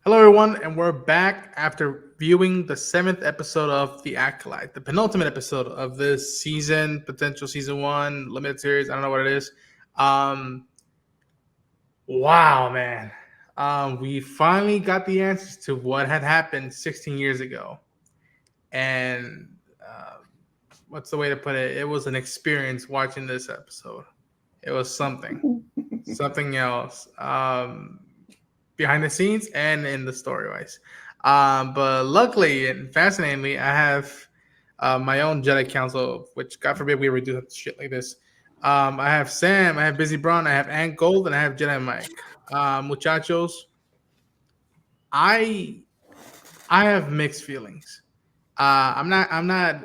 Hello, everyone, and we're back after viewing the 7th episode of The Acolyte, the penultimate episode of this season, potential season one, limited series. I don't know what it is. Um, wow, man. We finally got the answers to what had happened 16 years ago. And what's the way to put it? It was an experience watching this episode. It was something else. Behind the scenes and in the story wise. But luckily and fascinatingly, I have my own Jedi Council, which God forbid we ever do shit like this. I have Sam, I have Busy Braun, I have Ant Gold, and I have Jedi Mike. Muchachos, I I have mixed feelings. I'm not.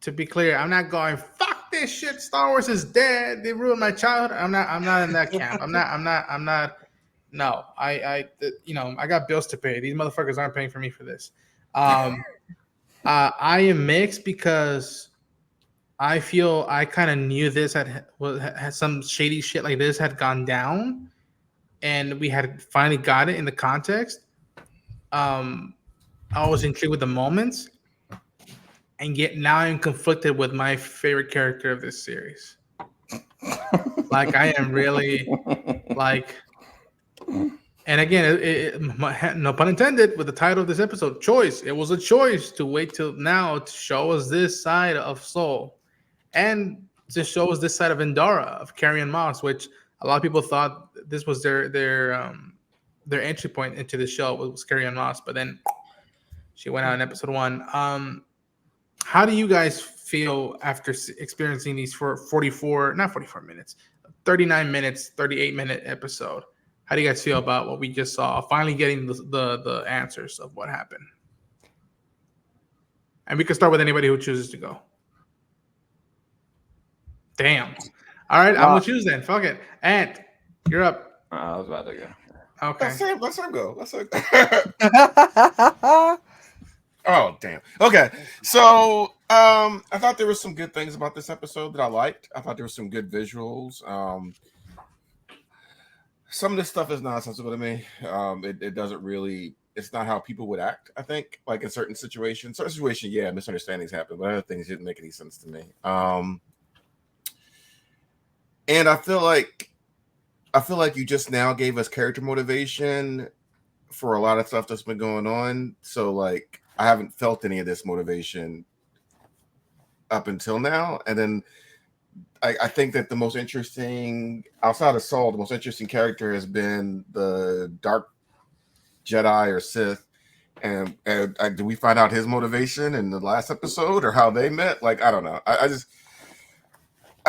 To be clear, I'm not going. Fuck this shit. Star Wars is dead. They ruined my childhood. I'm not in that camp. I'm not. No, I got bills to pay. These motherfuckers aren't paying for me for this. Um, I am mixed because I feel I kind of knew this had some shady shit like this had gone down, and we had finally got it in the context. Um, I was intrigued with the moments, and yet now I'm conflicted with my favorite character of this series. Like I am really like, and again, no pun intended, with the title of this episode, choice. It was a choice to wait till now to show us this side of Soul, and to show us this side of Endara of Carrie-Anne Moss, which a lot of people thought this was their entry point into the show was Carrie-Anne Moss, but then she went out in episode one. How do you guys feel after experiencing these for 44, not 44 minutes, 39 minutes, 38-minute episode? How do you guys feel about what we just saw? Finally getting the answers of what happened. And we can start with anybody who chooses to go. Damn. All right, I'm gonna choose then. Fuck it. Ant, you're up. I was about to go. Okay. Let's go. Oh damn. Okay. So I thought there was some good things about this episode that I liked. I thought there was some good visuals. Some of this stuff is nonsensical to me. It doesn't really. It's not how people would act. I think, like in certain situations, yeah, misunderstandings happen, but other things didn't make any sense to me. And I feel like you just now gave us character motivation for a lot of stuff that's been going on. So like I haven't felt any of this motivation up until now. And then I think that the most interesting, outside of Saul, the most interesting character has been the Dark Jedi or Sith. And do we find out his motivation in the last episode or how they met? Like, I don't know. I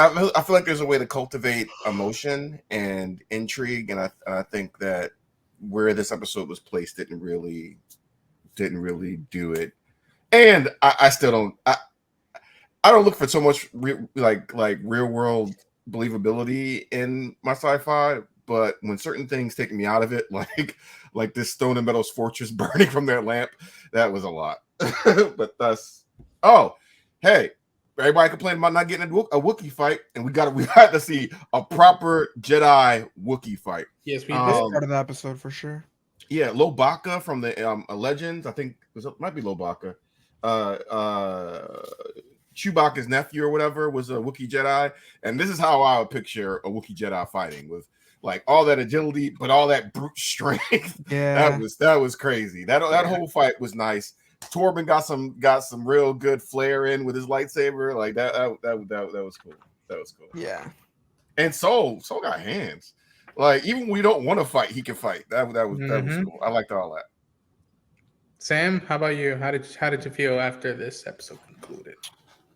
feel like there's a way to cultivate emotion and intrigue. And I think that where this episode was placed didn't really do it. And I still don't. I don't look for so much like real world believability in my sci-fi, but when certain things take me out of it, like this stone and metals fortress burning from their lamp, that was a lot. But hey, everybody complained about not getting a Wookiee fight, and we got to see a proper Jedi Wookiee fight. Yes, we This did. part of the episode for sure. Yeah, Lobaka from the Legends. I think might be Lobaka. Chewbacca's nephew or whatever was a Wookiee Jedi, and this is how I would picture a Wookiee Jedi fighting, with like all that agility, but all that brute strength. Yeah, that was crazy. That whole fight was nice. Torben got some real good flair in with his lightsaber. Like that was cool. That was cool. yeah. And Soul got hands. Like even when we don't want to fight, he can fight. That was cool. I liked all that. Sam, how about you? How did you feel after this episode concluded?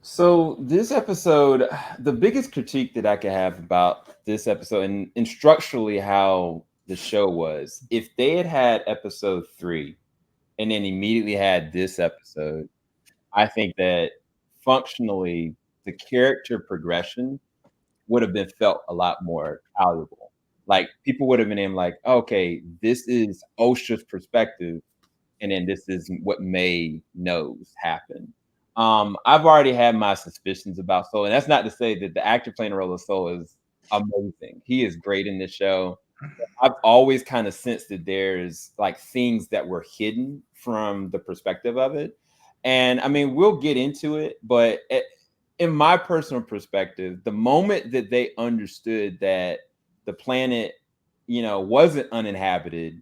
So this episode, the biggest critique that I could have about this episode and structurally how the show was, if they had episode 3 and then immediately had this episode, I think that functionally the character progression would have been felt a lot more valuable. Like people would have been in like, okay, this is Osha's perspective, and then this is what May knows happened. I've already had my suspicions about Soul, and that's not to say that the actor playing the role of Soul is amazing. He is great in this show. I've always kind of sensed that there's like things that were hidden from the perspective of it. And I mean, we'll get into it, but in my personal perspective, the moment that they understood that the planet, wasn't uninhabited,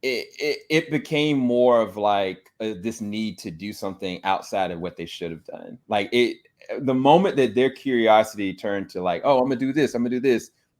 it became more of like this need to do something outside of what they should have done. Like the moment that their curiosity turned to like, oh, I'm gonna do this,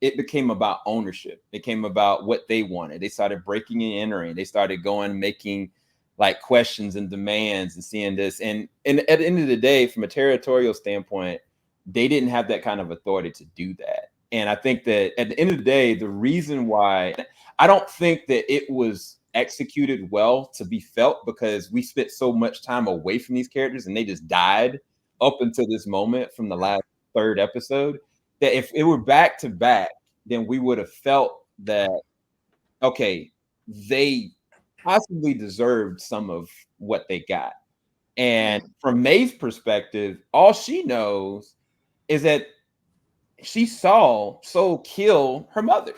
it became about ownership. It came about what they wanted. They started breaking and entering. They started going, making like questions and demands and seeing this. And at the end of the day, from a territorial standpoint, they didn't have that kind of authority to do that. And I think that at the end of the day, the reason why I don't think that it was executed well to be felt, because we spent so much time away from these characters and they just died up until this moment from the last third episode, that if it were back to back, then we would have felt that, okay, they possibly deserved some of what they got. And from May's perspective, all she knows is that she saw Soul kill her mother.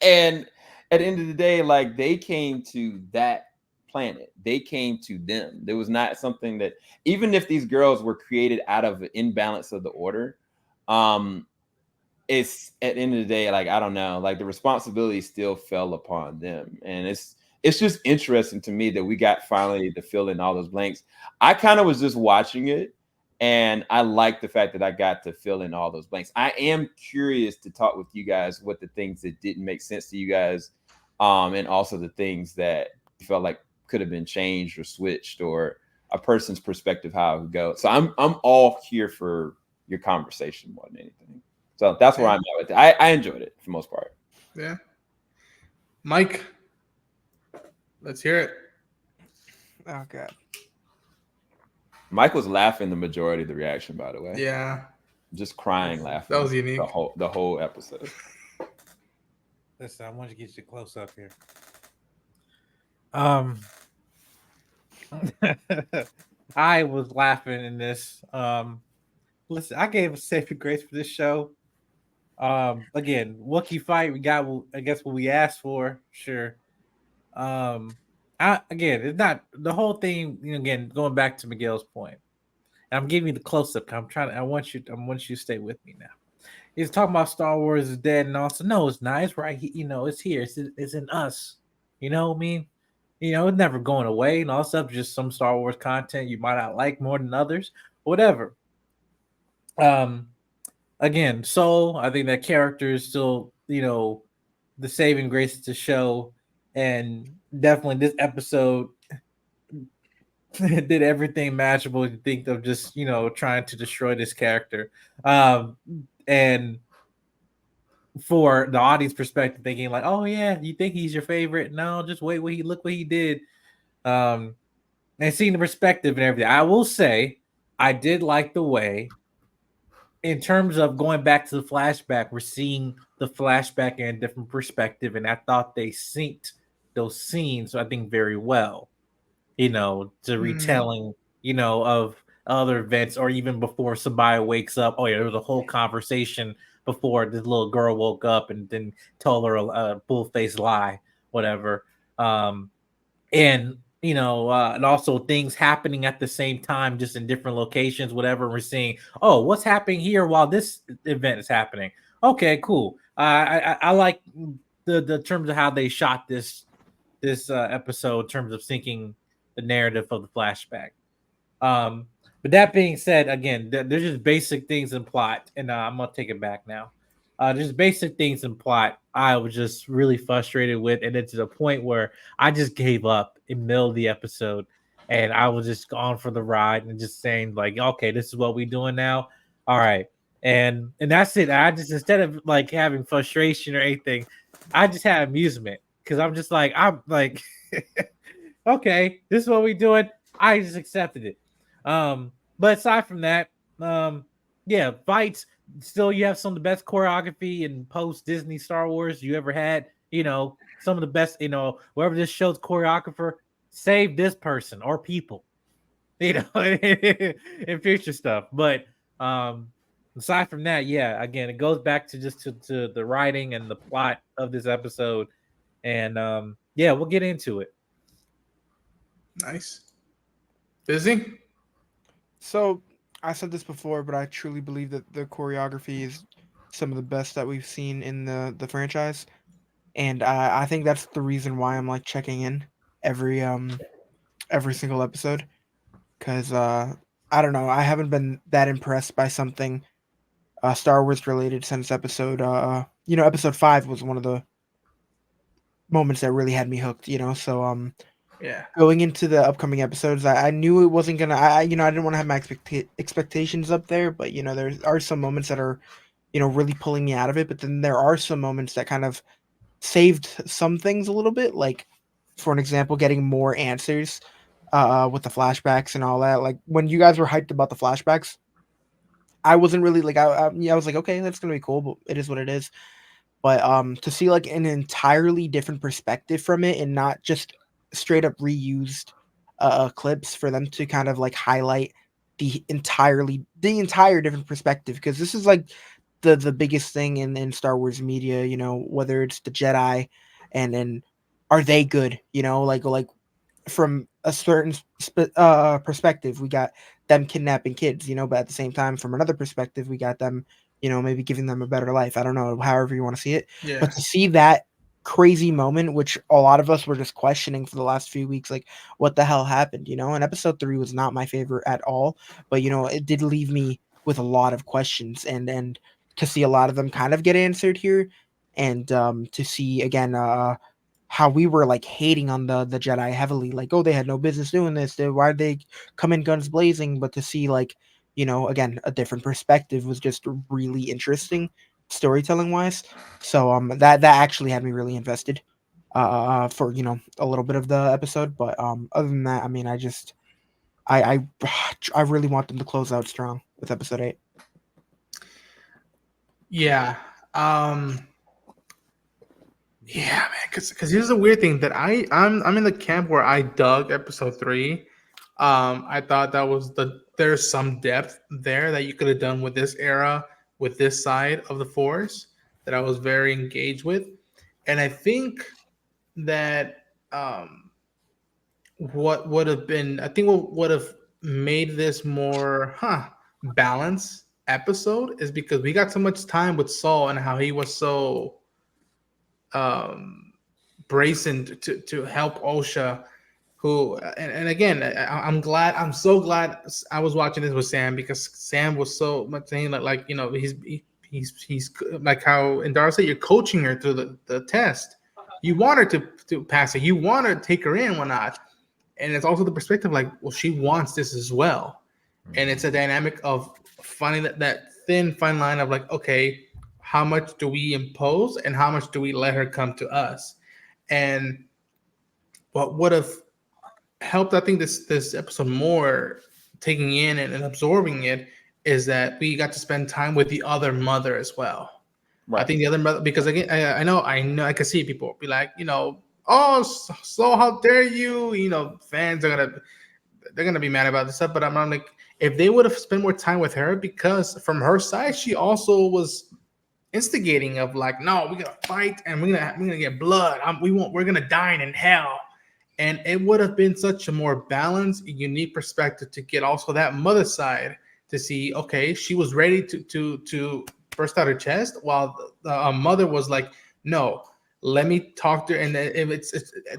And at the end of the day, like, they came to that planet, they came to them. There was not something that, even if these girls were created out of an imbalance of the order, it's at the end of the day, like, I don't know, like the responsibility still fell upon them. And it's just interesting to me that we got finally to fill in all those blanks. I kind of was just watching it, and I like the fact that I got to fill in all those blanks. I am curious to talk with you guys what the things that didn't make sense to you guys, and also the things that you felt like could have been changed or switched, or a person's perspective how it would go. So I'm all here for your conversation more than anything. So that's where I'm at with it. I enjoyed it for the most part. Yeah. Mike, let's hear it. Oh God. Mike was laughing the majority of the reaction, by the way. Yeah. Just crying, laughing. That was unique. The whole episode. Listen, I want to get you close up here. I was laughing in this. Listen, I gave a saving grace for this show. Again, Wookiee fight, we got, I guess, what we asked for. Sure. Again, it's not the whole thing. Again, going back to Miguel's point, and I'm giving you the close up. I want you to stay with me now. He's talking about Star Wars is dead, and also, no, it's not. It's right. It's here. It's in us. You know what I mean? It's never going away, and all stuff. Just some Star Wars content you might not like more than others, whatever. Again, Soul, I think that character is still, the saving grace of the show, and definitely this episode did everything magical to think of just, trying to destroy this character. And for the audience perspective, thinking like, oh yeah, you think he's your favorite? No, just wait, look what he did. And seeing the perspective and everything. I will say, I did like the way, in terms of going back to the flashback, we're seeing the flashback in a different perspective, and I thought they synced those scenes, I think, very well. To retelling, of other events, or even before somebody wakes up. Oh yeah, there was a whole conversation before this little girl woke up and then told her a bull-faced lie, whatever. And and also things happening at the same time, just in different locations, whatever. We're seeing, oh, what's happening here while this event is happening? Okay, cool. I like the terms of how they shot this episode in terms of syncing the narrative of the flashback. But that being said, again, there's just basic things in plot, and I'm gonna take it back now. There's basic things in plot I was just really frustrated with, and it's to the point where I just gave up in the middle of the episode, and I was just gone for the ride and just saying like, okay, this is what we doing now. All right. And that's it. I just, instead of like having frustration or anything, I just had amusement, because I'm like, okay, this is what we doing. I just accepted it. But aside from that, yeah, fights. Still, you have some of the best choreography in post Disney Star Wars you ever had. Some of the best. Whoever this show's choreographer, save this person or people. In future stuff. But aside from that, yeah, again, it goes back to just to the writing and the plot of this episode, and yeah, we'll get into it. Nice. Busy? So I said this before, but I truly believe that the choreography is some of the best that we've seen in the franchise, and I think that's the reason why I'm like checking in every single episode, because I don't know, I haven't been that impressed by something Star Wars related since episode 5 was one of the moments that really had me hooked, so Yeah. going into the upcoming episodes, I knew it wasn't gonna. I didn't want to have my expectations up there, but there are some moments that are, really pulling me out of it. But then there are some moments that kind of saved some things a little bit. Like, for an example, getting more answers, with the flashbacks and all that. Like when you guys were hyped about the flashbacks, I wasn't really like I was like, okay, that's gonna be cool, but it is what it is. But to see like an entirely different perspective from it and not just straight up reused clips for them to kind of like highlight the entire different perspective, because this is like the biggest thing in Star Wars media, whether it's the Jedi and are they good, like from a certain perspective, we got them kidnapping kids, but at the same time, from another perspective, we got them, maybe giving them a better life. I don't know, however you want to see it. Yeah. But to see that crazy moment, which a lot of us were just questioning for the last few weeks, like what the hell happened, and episode 3 was not my favorite at all, but it did leave me with a lot of questions, and to see a lot of them kind of get answered here, and to see again how we were like hating on the Jedi heavily, like, oh, they had no business doing this. Why'd they come in guns blazing? But to see like, again, a different perspective was just really interesting storytelling wise. So that actually had me really invested for a little bit of the episode. But other than that, I mean, I I really want them to close out strong with episode 8. Yeah. Yeah, man. Because here's the weird thing that I'm in the camp where I dug episode 3. I thought that was there's some depth there that you could have done with this era, with this side of the Force, that I was very engaged with, and I think that what would have been, I think what would have made this more balanced episode is because we got so much time with Saul and how he was so brazen to help Osha, who and again, I'm so glad I was watching this with Sam, because Sam was so much saying that, like, he's like how Indara said, you're coaching her through the test. You want her to pass it, you want her to take her in, whatnot. And it's also the perspective like, well, she wants this as well. And it's a dynamic of finding that thin fine line of like, okay, how much do we impose and how much do we let her come to us? And what would have helped, I think, this episode more, taking in and absorbing it, is that we got to spend time with the other mother as well. Right. I think the other mother, because again, I know I can see people be like, oh, so how dare you? Fans they're gonna be mad about this stuff. But I'm like, if they would have spent more time with her, because from her side, she also was instigating of like, no, we're gonna fight and we're gonna get blood. We're gonna dine in hell. And it would have been such a more balanced, unique perspective to get also that mother side to see, okay, she was ready to burst out her chest, while the mother was like, no, let me talk to her. And it's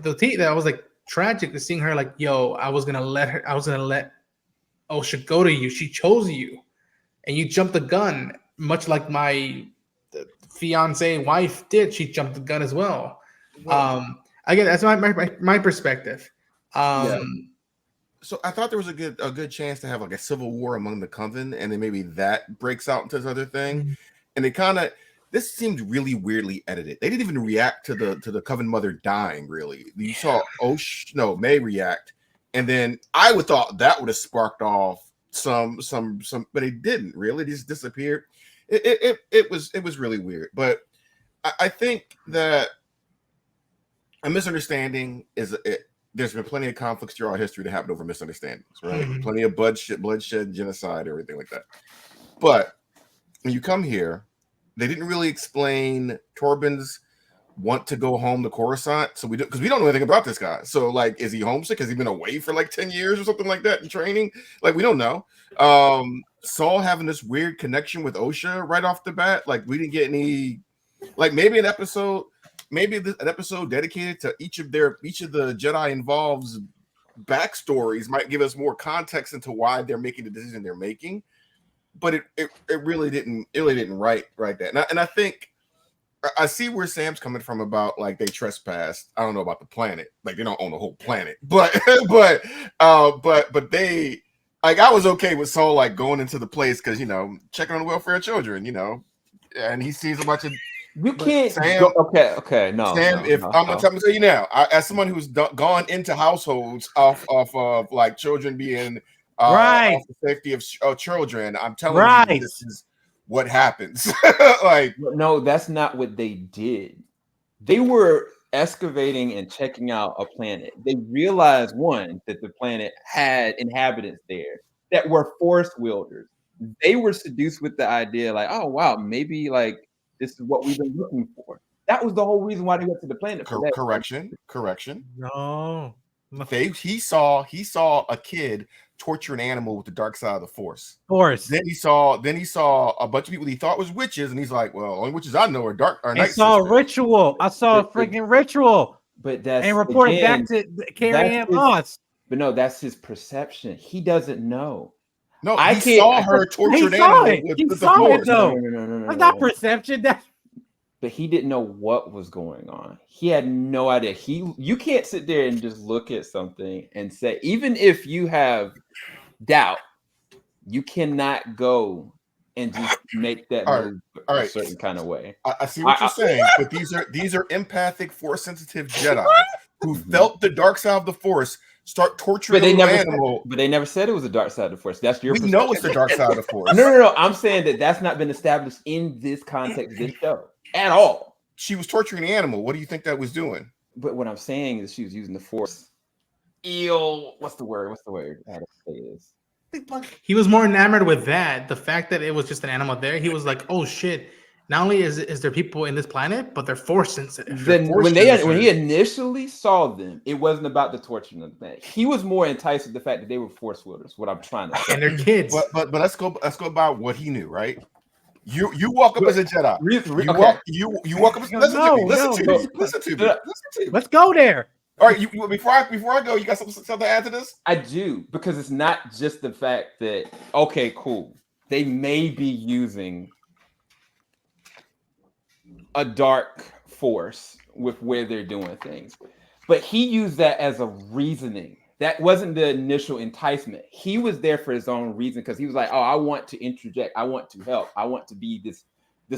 the thing that was like tragic to seeing her like, yo, I was gonna let Osha go to you. She chose you, and you jumped the gun, much like my fiance wife did. She jumped the gun as well. Again, that's my perspective. Yeah. So I thought there was a good chance to have like a civil war among the coven, and then maybe that breaks out into this other thing. Mm-hmm. And it kind of, this seemed really weirdly edited. They didn't even react to the coven mother dying. Really, you saw May react, and then I would thought that would have sparked off some, but it didn't really. It just disappeared. It was really weird. But I think that a misunderstanding is it. There's been plenty of conflicts throughout history that happened over misunderstandings, right? Mm-hmm. Plenty of bloodshed, genocide, everything like that. But when you come here, they didn't really explain Torben's want to go home to Coruscant, so we don't, because we don't know anything about this guy. So like, is he homesick? Has he been away for like 10 years or something like that in training? Like, we don't know. Saul having this weird connection with Osha right off the bat, like we didn't get any, like maybe an episode dedicated to each of the Jedi involved's backstories might give us more context into why they're making the decision they're making. But it really didn't write that. And I think I see where Sam's coming from about like they trespassed. I don't know about the planet, like they don't own the whole planet, but they, like, I was okay with Saul like going into the place because, you know, checking on the welfare of children, you know, and he sees a bunch of. You can't. Sam, okay, no. Sam, I'm gonna tell you now, as someone who's gone into households off of like children being off the safety of children, I'm telling you, this is what happens. Like, no, that's not what they did. They were excavating and checking out a planet. They realized, one, that the planet had inhabitants there that were force wielders. They were seduced with the idea, like, oh wow, maybe like this is what we've been looking for. That was the whole reason why they went to the planet. Correction. No. He saw a kid torture an animal with the dark side of the Force. Then he saw a bunch of people he thought was witches, and he's like, "Well, only witches I know are dark." Are I saw a ritual. I saw a freaking ritual. But that's and reported back to carrie-anne Moss. But no, that's his perception. He doesn't know. No, he saw her torture an animal with the Force. No. That's not perception. But he didn't know what was going on. He had no idea. You can't sit there and just look at something and say, even if you have doubt, you cannot go and just make that move a certain kind of way. I see what you're saying, but these are empathic, force sensitive Jedi who felt the dark side of the Force start torturing an animal. But they never said it was the dark side of the Force. That's your. We know it's the dark side of the Force. No. I'm saying that's not been established in this context of this show at all. She was torturing the animal. What do you think that was doing? But what I'm saying is she was using the Force. What's the word? How to say this? He was more enamored with that. The fact that it was just an animal there, he was like, "Oh shit! Not only is there people in this planet, but they're force sensitive." Then when he initially saw them, it wasn't about the torturing of the planet. He was more enticed with the fact that they were force wielders. What I'm trying to say, and they're kids. But let's go by what he knew, right? You walk up as a Jedi. You walk up. Listen to me. Let's go there. All right, before I go, you got something to add to this? I do, because it's not just the fact that, okay, cool, they may be using a dark force with where they're doing things, but he used that as a reasoning. That wasn't the initial enticement. He was there for his own reason, because he was like, oh, I want to interject, I want to help, I want to be this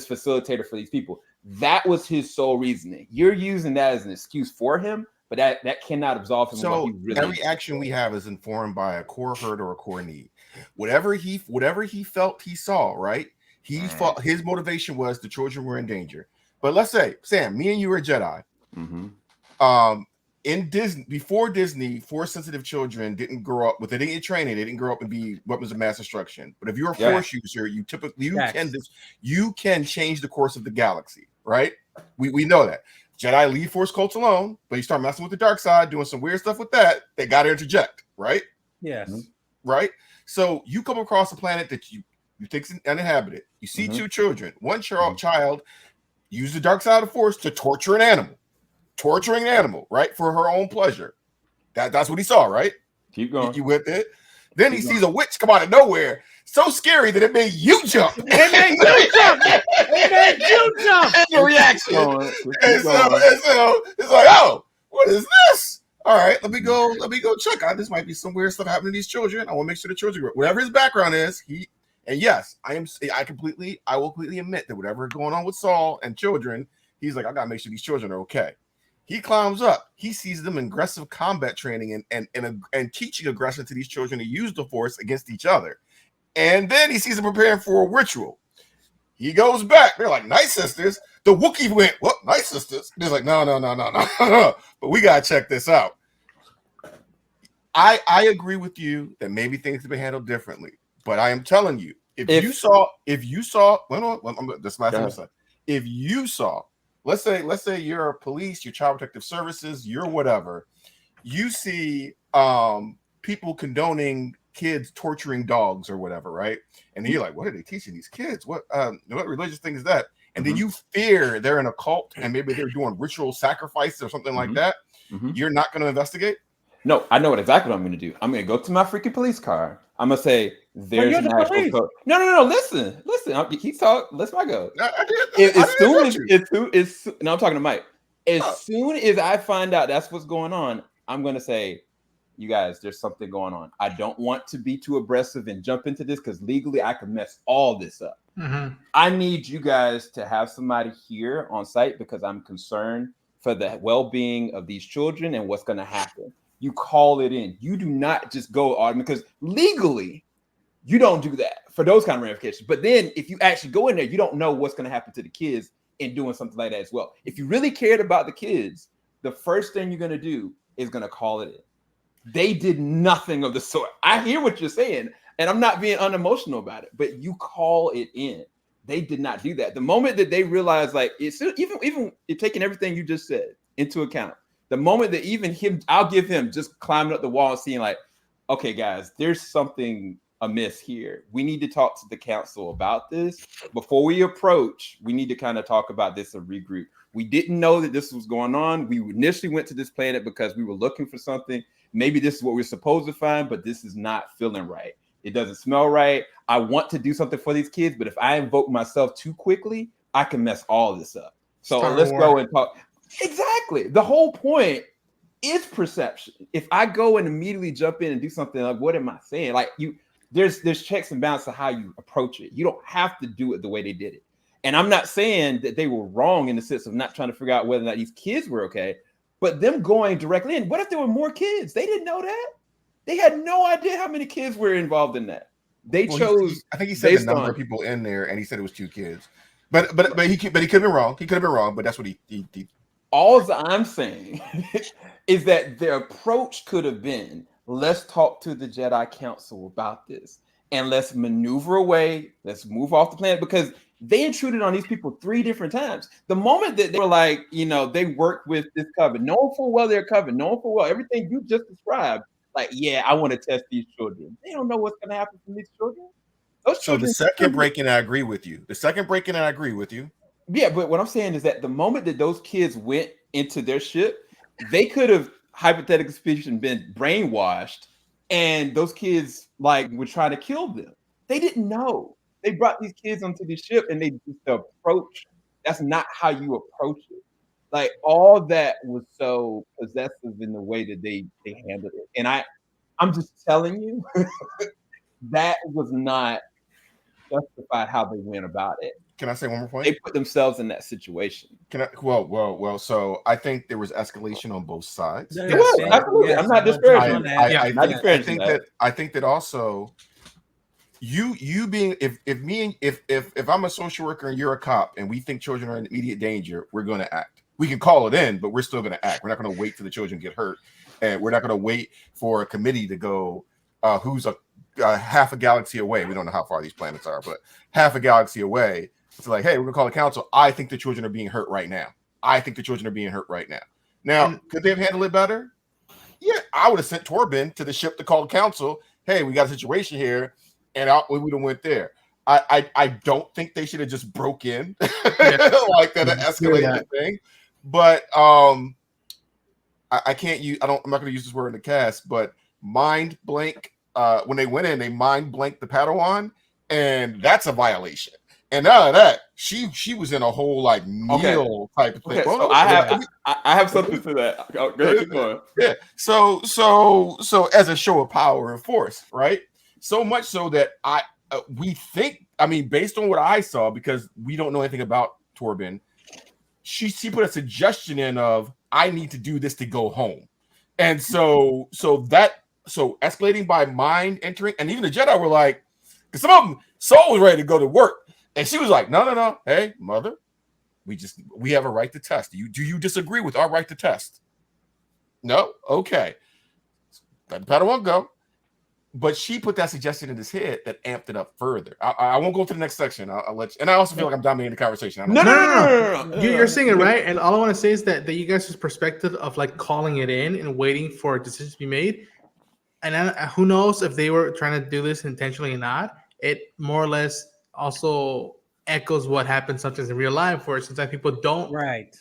facilitator for these people. That was his sole reasoning. You're using that as an excuse for him, but that cannot absolve him. So every action we have is informed by a core hurt or a core need. Whatever he felt he saw, right? His motivation was the children were in danger. But let's say, Sam, me and you are Jedi. Mm-hmm. In Disney, before Disney, force sensitive children didn't grow up with, they didn't get training, they didn't grow up and be weapons of mass destruction. But if you're a force user, you can change the course of the galaxy, right? We know that. Jedi leave force cults alone, but you start messing with the dark side, doing some weird stuff with that, they got to interject, right? Yes. Right? So you come across a planet that you think's uninhabited. You see two children. One child use the dark side of the Force to torture an animal. Torturing an animal, right? For her own pleasure. That's what he saw, right? Keep going. You with it? Then he sees a witch come out of nowhere. So scary that it made you jump. It made you jump. And your reaction. And so it's like, oh, what is this? All right, let me go check out. This might be some weird stuff happening to these children. I want to make sure the children, whatever his background is, I will completely admit that whatever is going on with Saul and children, he's like, I gotta make sure these children are okay. He climbs up. He sees them in aggressive combat training and teaching aggression to these children to use the Force against each other. And then he sees them preparing for a ritual. He goes back. They're like, nice sisters. The Wookiee went, well, nice sisters. They're like, no. But we gotta check this out. I agree with you that maybe things have been handled differently. But I am telling you, If you saw, this last thing I said. If you saw, let's say you're a police, you're child protective services, you're whatever, you see people condoning kids torturing dogs or whatever, right? And then you're like, what are they teaching these kids? What religious thing is that? And then you fear they're in a cult and maybe they're doing ritual sacrifices or something like that. You're not going to investigate? No, I know exactly what I'm going to do. I'm going to go to my freaking police car. I'm going to say, there's an actual code. No. Listen. He talked. Let's not go. I'm talking to Mike. As soon as I find out that's what's going on, I'm going to say, you guys, there's something going on. I don't want to be too aggressive and jump into this because legally I can mess all this up. I need you guys to have somebody here on site because I'm concerned for the well-being of these children and what's going to happen. You call it in. You do not just go on because legally you don't do that for those kind of ramifications. But then if you actually go in there, you don't know what's going to happen to the kids in doing something like that as well. If you really cared about the kids, the first thing you're going to do is going to call it in. They did nothing of the sort. I hear what you're saying, and I'm not being unemotional about it, but you call it in. They did not do that. The moment that they realized, like, it's even taking everything you just said into account, the moment that even him, I'll give him just climbing up the wall and seeing like, okay, guys, there's something amiss here. We need to talk to the council about this. Before we approach, we need to kind of talk about this and regroup. We didn't know that this was going on. We initially went to this planet because we were looking for something. Maybe this is what we're supposed to find, but this is not feeling right. It doesn't smell right. I want to do something for these kids, but if I invoke myself too quickly, I can mess all this up. So let's go and talk. Exactly. The whole point is perception. If I go and immediately jump in and do something like, what am I saying? Like there's checks and balances to how you approach it. You don't have to do it the way they did it. And I'm not saying that they were wrong in the sense of not trying to figure out whether or not these kids were okay, but them going directly in. What if there were more kids? They didn't know that. They had no idea how many kids were involved in that. They chose. I think he said the number of people in there, and he said it was 2 kids. But he could have been wrong. He could have been wrong, but that's what he All I'm saying is that their approach could have been, let's talk to the Jedi Council about this and let's maneuver away. Let's move off the planet because they intruded on these people 3 different times. The moment that they were like, they worked with this coven, knowing full well they're coven, knowing full well everything you just described, like, yeah, I want to test these children. They don't know what's going to happen from these children. So the second break-in, I agree with you. Yeah, but what I'm saying is that the moment that those kids went into their ship, they could have, hypothetically speaking, been brainwashed, and those kids were trying to kill them. They didn't know. They brought these kids onto the ship, and they just approach. That's not how you approach it. Like all that was so possessive in the way that they handled it, and I'm just telling you, that was not justified how they went about it. Can I say one more point? They put themselves in that situation. Well. So I think there was escalation on both sides. It was absolutely. I'm not disparaging. I think that also you being if I'm a social worker and you're a cop and we think children are in immediate danger, we're going to act. We can call it in, but we're still going to act. We're not going to wait till the children get hurt, and we're not going to wait for a committee to go. Who's a half a galaxy away? We don't know how far these planets are, but half a galaxy away. It's like, hey, we're gonna call the council. I think the children are being hurt right now. Now, could they have handled it better? Yeah, I would have sent Torben to the ship to call the council. Hey, we got a situation here, and we would have went there. I don't think they should have just broke in like that, escalated the thing. But I can't use. I'm not going to use this word in the cast, but mind blank. When they went in, they mind blanked the Padawan, and that's a violation. And out of that, she was in a whole meal type of thing. Okay, so I have something to that. Go ahead. Yeah. So as a show of power and force, right? So much so that we think, based on what I saw, because we don't know anything about Torben, she put a suggestion in of, I need to do this to go home. And so escalating by mind entering, and even the Jedi were like, because some of them, Saul was ready to go to work. And she was like, no. Hey, mother, we have a right to test. Do you disagree with our right to test? No? Okay. Let the Padawan go. But she put that suggestion in his head that amped it up further. I won't go to the next section. I'll let you. And I also feel like I'm dominating the conversation. No. You're saying it right. And all I want to say is that you guys' perspective of like calling it in and waiting for a decision to be made. And who knows if they were trying to do this intentionally or not. It more or less also echoes what happens sometimes in real life, where sometimes people don't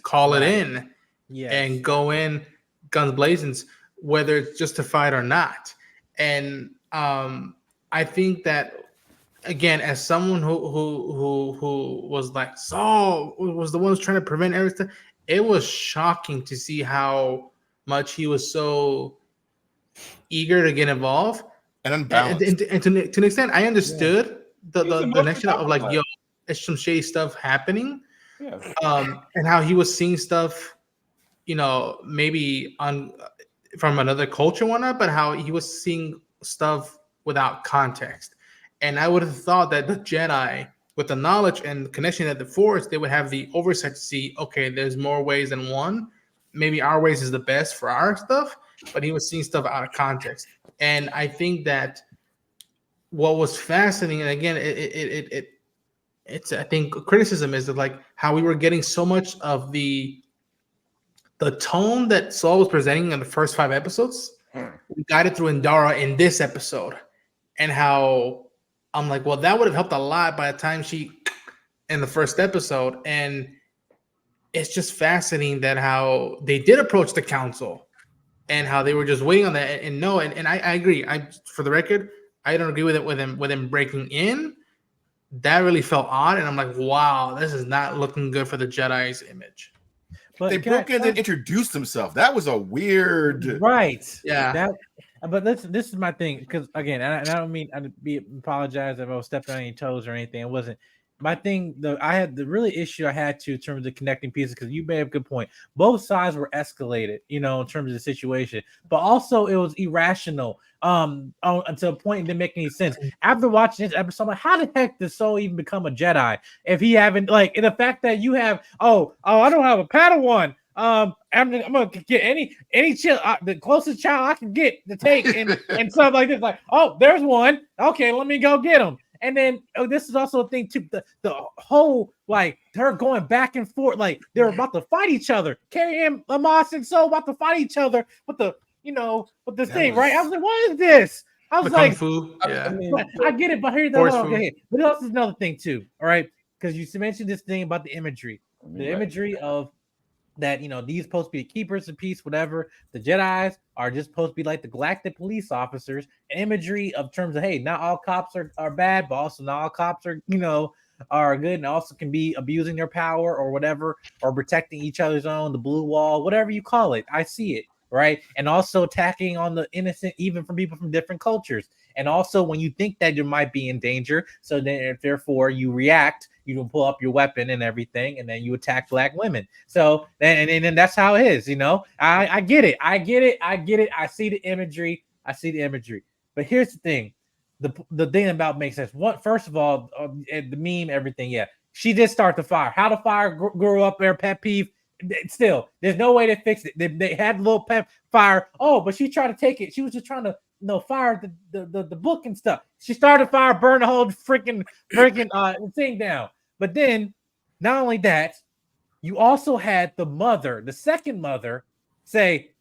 call it in and go in guns blazing, whether it's justified or not. And I think that, again, as someone who was like, so was the one who's trying to prevent everything, it was shocking to see how much he was so eager to get involved and unbalanced. And to an extent, I understood the connection of like, yo, it's some shady stuff happening, and how he was seeing stuff, maybe from another culture, whatnot, but how he was seeing stuff without context. And I would have thought that the Jedi, with the knowledge and the connection at the Force, they would have the oversight to see, okay, there's more ways than one. Maybe our ways is the best for our stuff, but he was seeing stuff out of context. And I think that what was fascinating, and again, it's I think criticism is that like how we were getting so much of the tone that Saul was presenting in the first 5 episodes. We got it through Indara in this episode, and how I'm like, well, that would have helped a lot by the time she in the first episode. And it's just fascinating that how they did approach the council and how they were just waiting on that. And no, and I agree. For the record, I don't agree with it with him breaking in. That really felt odd, and I'm like, wow, this is not looking good for the Jedi's image. But they broke in and introduced themselves. That was a weird, yeah. But this is my thing, because again, and I don't mean to apologize if I was stepping on your toes or anything. It wasn't my thing. I had the really issue I had to in terms of connecting pieces, because you made a good point. Both sides were escalated, in terms of the situation, but also it was irrational. Until a point it didn't make any sense. After watching this episode, I'm like, how the heck does Soul even become a Jedi if he haven't, like, in the fact that you have I don't have a Padawan. I'm gonna get any child, the closest child I can get to take, and stuff like this. Like, oh, there's one. Okay, let me go get him. And then this is also a thing too. The whole, like, her going back and forth, like they're about to fight each other. Carrie-Anne Lamas and Soul about to fight each other with the with this thing, right? I was like, what is this? I was like, Kung Fu. Yeah. I get it, but here's the okay. But else is another thing too, all right? Because you mentioned this thing about the imagery, of that, these supposed to be keepers of peace, whatever. The Jedis are just supposed to be like the galactic police officers. And imagery of terms of, hey, not all cops are bad, but also not all cops are are good, and also can be abusing their power or whatever, or protecting each other's own, the blue wall, whatever you call it. I see it. Right. And also attacking on the innocent, even from people from different cultures. And also when you think that you might be in danger, so then therefore you react, you can pull up your weapon and everything, and then you attack Black women. So and that's how it is, I get it. I see the imagery. But here's the thing. The thing about makes sense. First of all, the meme, everything, yeah. She did start the fire. How the fire grew up, their pet peeve. Still, there's no way to fix it. They had a little pep fire. Oh, but she tried to take it. She was just trying to fire the book and stuff. She started fire, burned the whole freaking thing down. But then, not only that, you also had the second mother, say,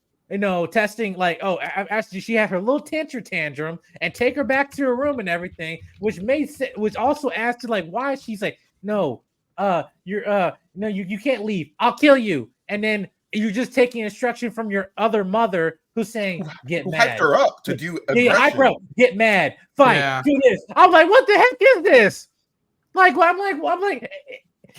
testing, like, actually she had her little tantrum and take her back to her room and everything, which also asked her, like, why she's like, no. You can't leave. I'll kill you. And then you're just taking instruction from your other mother who's saying, get mad. Hyped her up to do aggression. Get mad. Fight. Do this. I'm like, what the heck is this? Like, I'm like,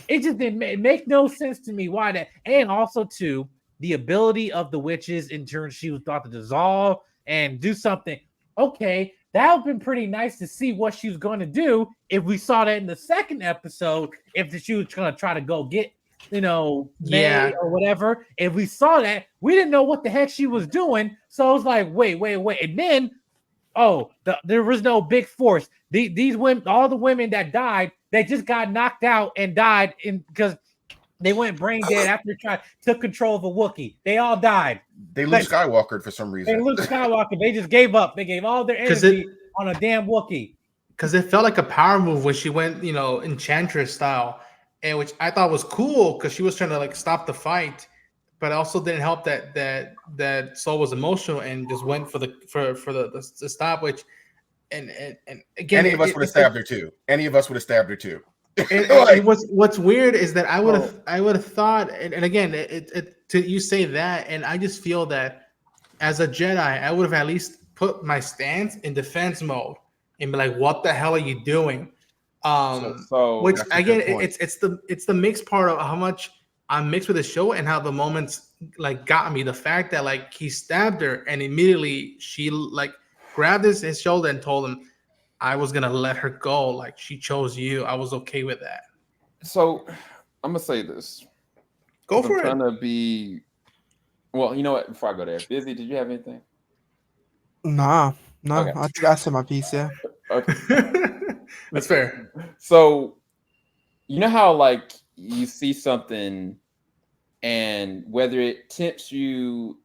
it just didn't make no sense to me why that. And also too, the ability of the witches in turn, she was thought to dissolve and do something. Okay. That would have been pretty nice to see what she was going to do if we saw that in the second episode. If she was going to try to go get, May or whatever. If we saw that, we didn't know what the heck she was doing. So I was like, wait. And then, there was no big force. These women, all the women that died, they just got knocked out and died because they went brain dead after took control of a Wookiee. They all died. They Luke Skywalkered for some reason. They Luke Skywalker. They just gave up. They gave all their energy on a damn Wookiee. Because it felt like a power move when she went, Enchantress style, and which I thought was cool because she was trying to like stop the fight, but also didn't help that Soul was emotional and just went for the stop. Which and again, Any of us would have stabbed her too. Any of us would have stabbed her too. and what's weird is that I would have thought, and again, you say that, and I just feel that as a Jedi, I would have at least put my stance in defense mode and be like, "What the hell are you doing?" Which again, it's the mixed part of how much I'm mixed with the show and how the moments like got me. The fact that like he stabbed her and immediately she like grabbed his shoulder and told him, I was gonna let her go. Like she chose you. I was okay with that. So I'm gonna say this. Go for I'm it. trying to be. Well, you know what? Before I go there, Bizzy, did you have anything? Nah, no. Okay. I think I said my piece. Yeah. Okay. That's fair. So you know how like you see something, and whether it tempts you,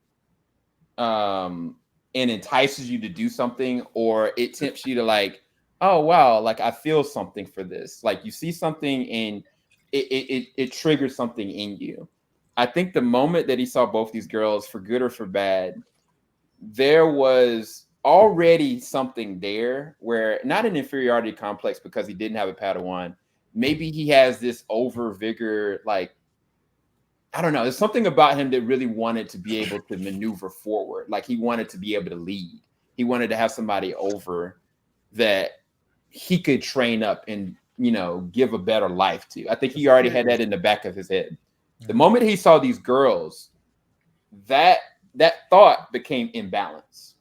and entices you to do something, or it tempts you to like, oh wow, like I feel something for this. Like you see something and it triggers something in you. I think the moment that he saw both these girls, for good or for bad, there was already something there where not an inferiority complex because he didn't have a Padawan. Maybe he has this over vigor, like I don't know. There's something about him that really wanted to be able to maneuver forward. Like he wanted to be able to lead. He wanted to have somebody over that he could train up and, give a better life to. I think he already had that in the back of his head. The moment he saw these girls, that thought became imbalanced.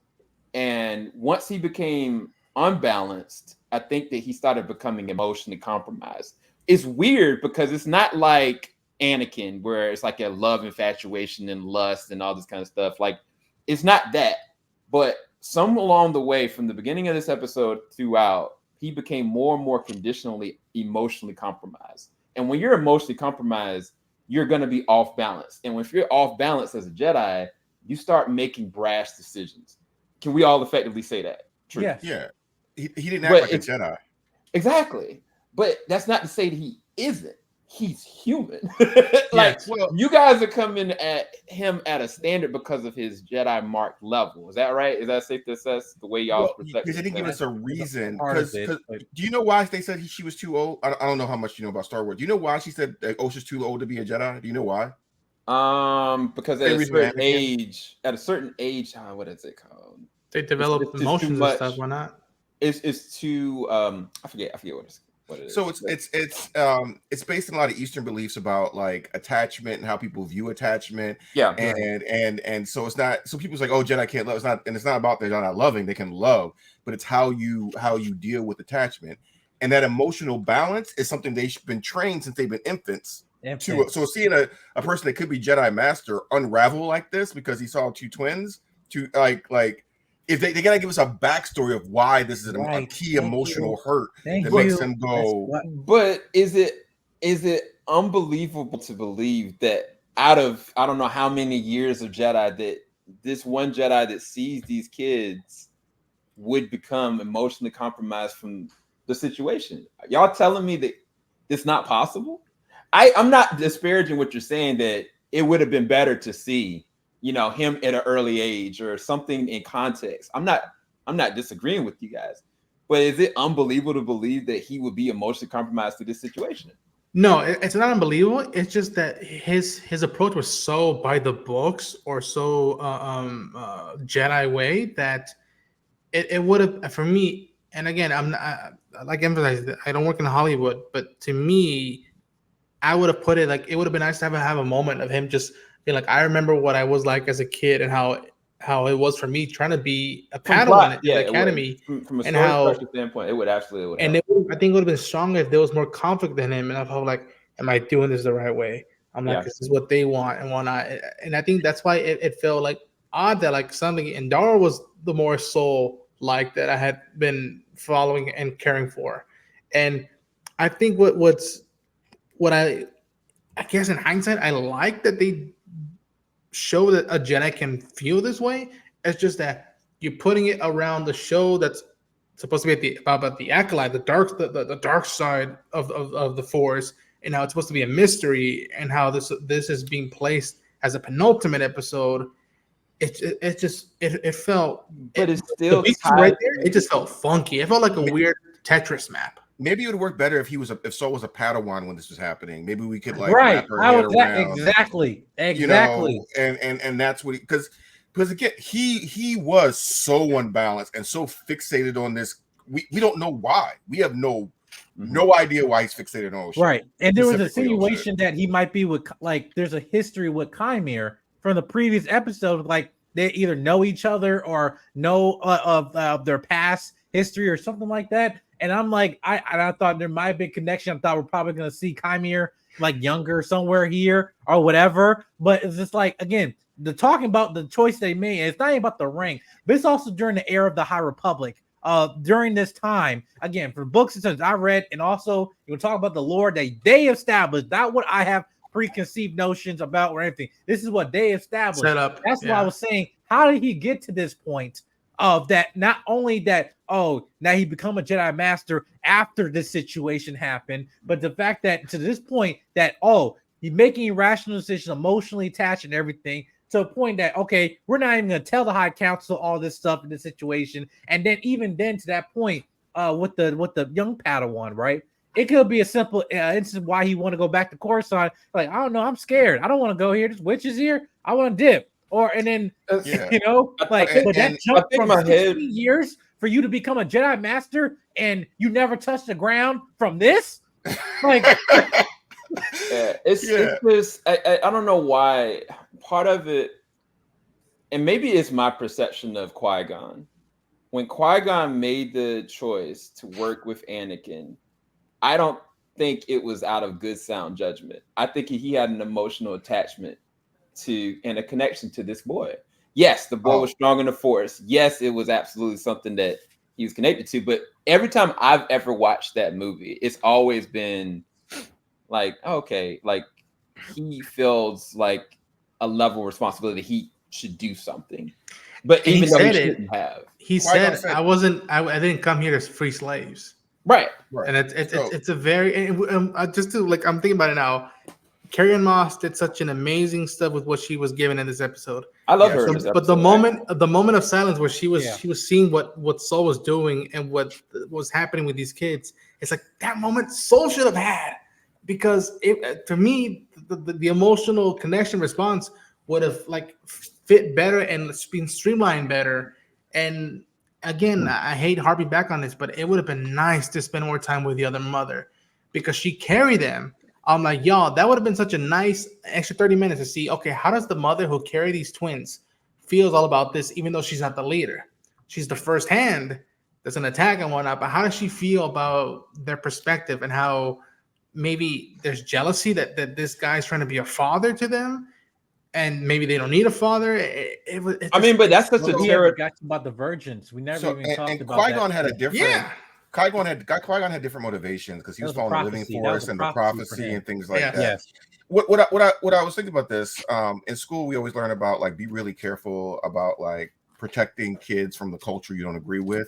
And once he became unbalanced, I think that he started becoming emotionally compromised. It's weird because it's not like Anakin, where it's like a love infatuation and lust and all this kind of stuff. Like, it's not that. But some along the way, from the beginning of this episode throughout, he became more and more conditionally emotionally compromised. And when you're emotionally compromised, you're going to be off balance. And if you're off balance as a Jedi, you start making brash decisions. Can we all effectively say that? True. Yeah. Yeah. He didn't act like a Jedi. Exactly. But that's not to say that he isn't. He's human. Like, well, you guys are coming at him at a standard because of his Jedi mark level. Is that right? Is that safe to assess the way y'all's perspective? Because they didn't give us a reason. Because Do you know why they said she was too old? I don't know how much you know about Star Wars. Do you know why she said she's too old to be a Jedi? Do you know why? Because at a certain age, what is it called? They develop it's emotions and stuff. Why not? It's too I forget what it is. So it's based on a lot of Eastern beliefs about like attachment and how people view attachment. Yeah. And so it's not, so people's like, oh, Jedi can't love. It's not about they're not loving, they can love, but it's how you deal with attachment. And that emotional balance is something they've been trained since they've been infants. So seeing a person that could be Jedi Master unravel like this because he saw two twins, like if they gotta give us a backstory of why this is a key emotional hurt that makes him go. But is it unbelievable to believe that out of I don't know how many years of Jedi that this one Jedi that sees these kids would become emotionally compromised from the situation? Y'all telling me that it's not possible? I'm not disparaging what you're saying, that it would have been better to see, him at an early age or something in context. I'm not disagreeing with you guys, but is it unbelievable to believe that he would be emotionally compromised to this situation? No, it's not unbelievable. It's just that his approach was so by the books or so Jedi way that it would have, for me. And again, I like emphasize that I don't work in Hollywood, but to me, I would have put it like it would have been nice to have a moment of him just being like, I remember what I was like as a kid and how it was for me trying to be a Padawan in the academy. From a story standpoint, it would absolutely. And I think it would have been stronger if there was more conflict in him, and I felt like, am I doing this the right way? I'm like, this is what they want and whatnot. And I think that's why it felt like odd that like something, and Dara was the more soul like that I had been following and caring for. And I think what I guess in hindsight, I like that they show that a Jedi can feel this way. It's just that you're putting it around the show that's supposed to be about the Acolyte, the dark side of the Force, and how it's supposed to be a mystery, and how this is being placed as a penultimate episode. It felt, But it's the still beats tied. right there. It just felt funky. It felt like a weird Tetris map. Maybe it would work better if Saul was a Padawan when this was happening. Maybe we could like Right. wrap her head around, Exactly. you know, and that's what because again he was so unbalanced and so fixated on this. We don't know why. We have no idea why he's fixated on Ocean. Right. And there was a Specifically insinuation that he might be with, like, there's a history with Chimere from the previous episode, like they either know each other or know of their past history or something like that. And I'm like, I thought there might have been connection. I thought we're probably going to see Chimere like younger somewhere here or whatever. But it's just like, again, the talking about the choice they made, it's not even about the rank, but it's also during the era of the High Republic. During this time, again, for books and stuff I read, and also you talk about the lore that they established, not what I have preconceived notions about or anything. This is what they established. Set up. That's why I was saying, how did he get to this point of that? Not only that, oh, now he become a Jedi Master after this situation happened, but the fact that to this point that, oh, he's making irrational decisions, emotionally attached and everything, to a point that, okay, we're not even going to tell the High Council all this stuff in this situation. And then even then to that point with the young Padawan, right? It could be a simple instance why he want to go back to Coruscant. Like, I don't know, I'm scared. I don't want to go here. This witch is here. I want to dip. Or and then you know, like, but that jump from 16 years for you to become a Jedi Master and you never touch the ground from this, like, it's just I don't know why. Part of it, and maybe it's my perception of Qui-Gon. When Qui-Gon made the choice to work with Anakin, I don't think it was out of good sound judgment. I think he had an emotional attachment to and a connection to this boy. Yes, the boy was strong in the Force. Yes, it was absolutely something that he was connected to. But every time I've ever watched that movie, it's always been like, okay, like he feels like a level of responsibility. He should do something. But even though he shouldn't have. He said, I didn't come here as free slaves. Right. And it's a very, just to like, I'm thinking about it now. Carrie-Anne Moss did such an amazing stuff with what she was given in this episode. I love her. But the moment of silence where she was seeing what Saul was doing and what was happening with these kids, it's like that moment Saul should have had, because for me the emotional connection response would have like fit better and been streamlined better. And again, I hate harping back on this, but it would have been nice to spend more time with the other mother because she carried them. I'm like, y'all, that would have been such a nice extra 30 minutes to see, okay, how does the mother who carried these twins feels all about this, even though she's not the leader? She's the first hand that's an attack and whatnot, but how does she feel about their perspective and how maybe there's jealousy that this guy's trying to be a father to them and maybe they don't need a father? But that's such a terrible. Got about divergence. We never even talked about Qui-Gon that. had a different. Qui-Gon had different motivations because he was following the living force and the prophecy and things like that. Yes. What I was thinking about this in school, we always learn about like be really careful about like protecting kids from the culture you don't agree with.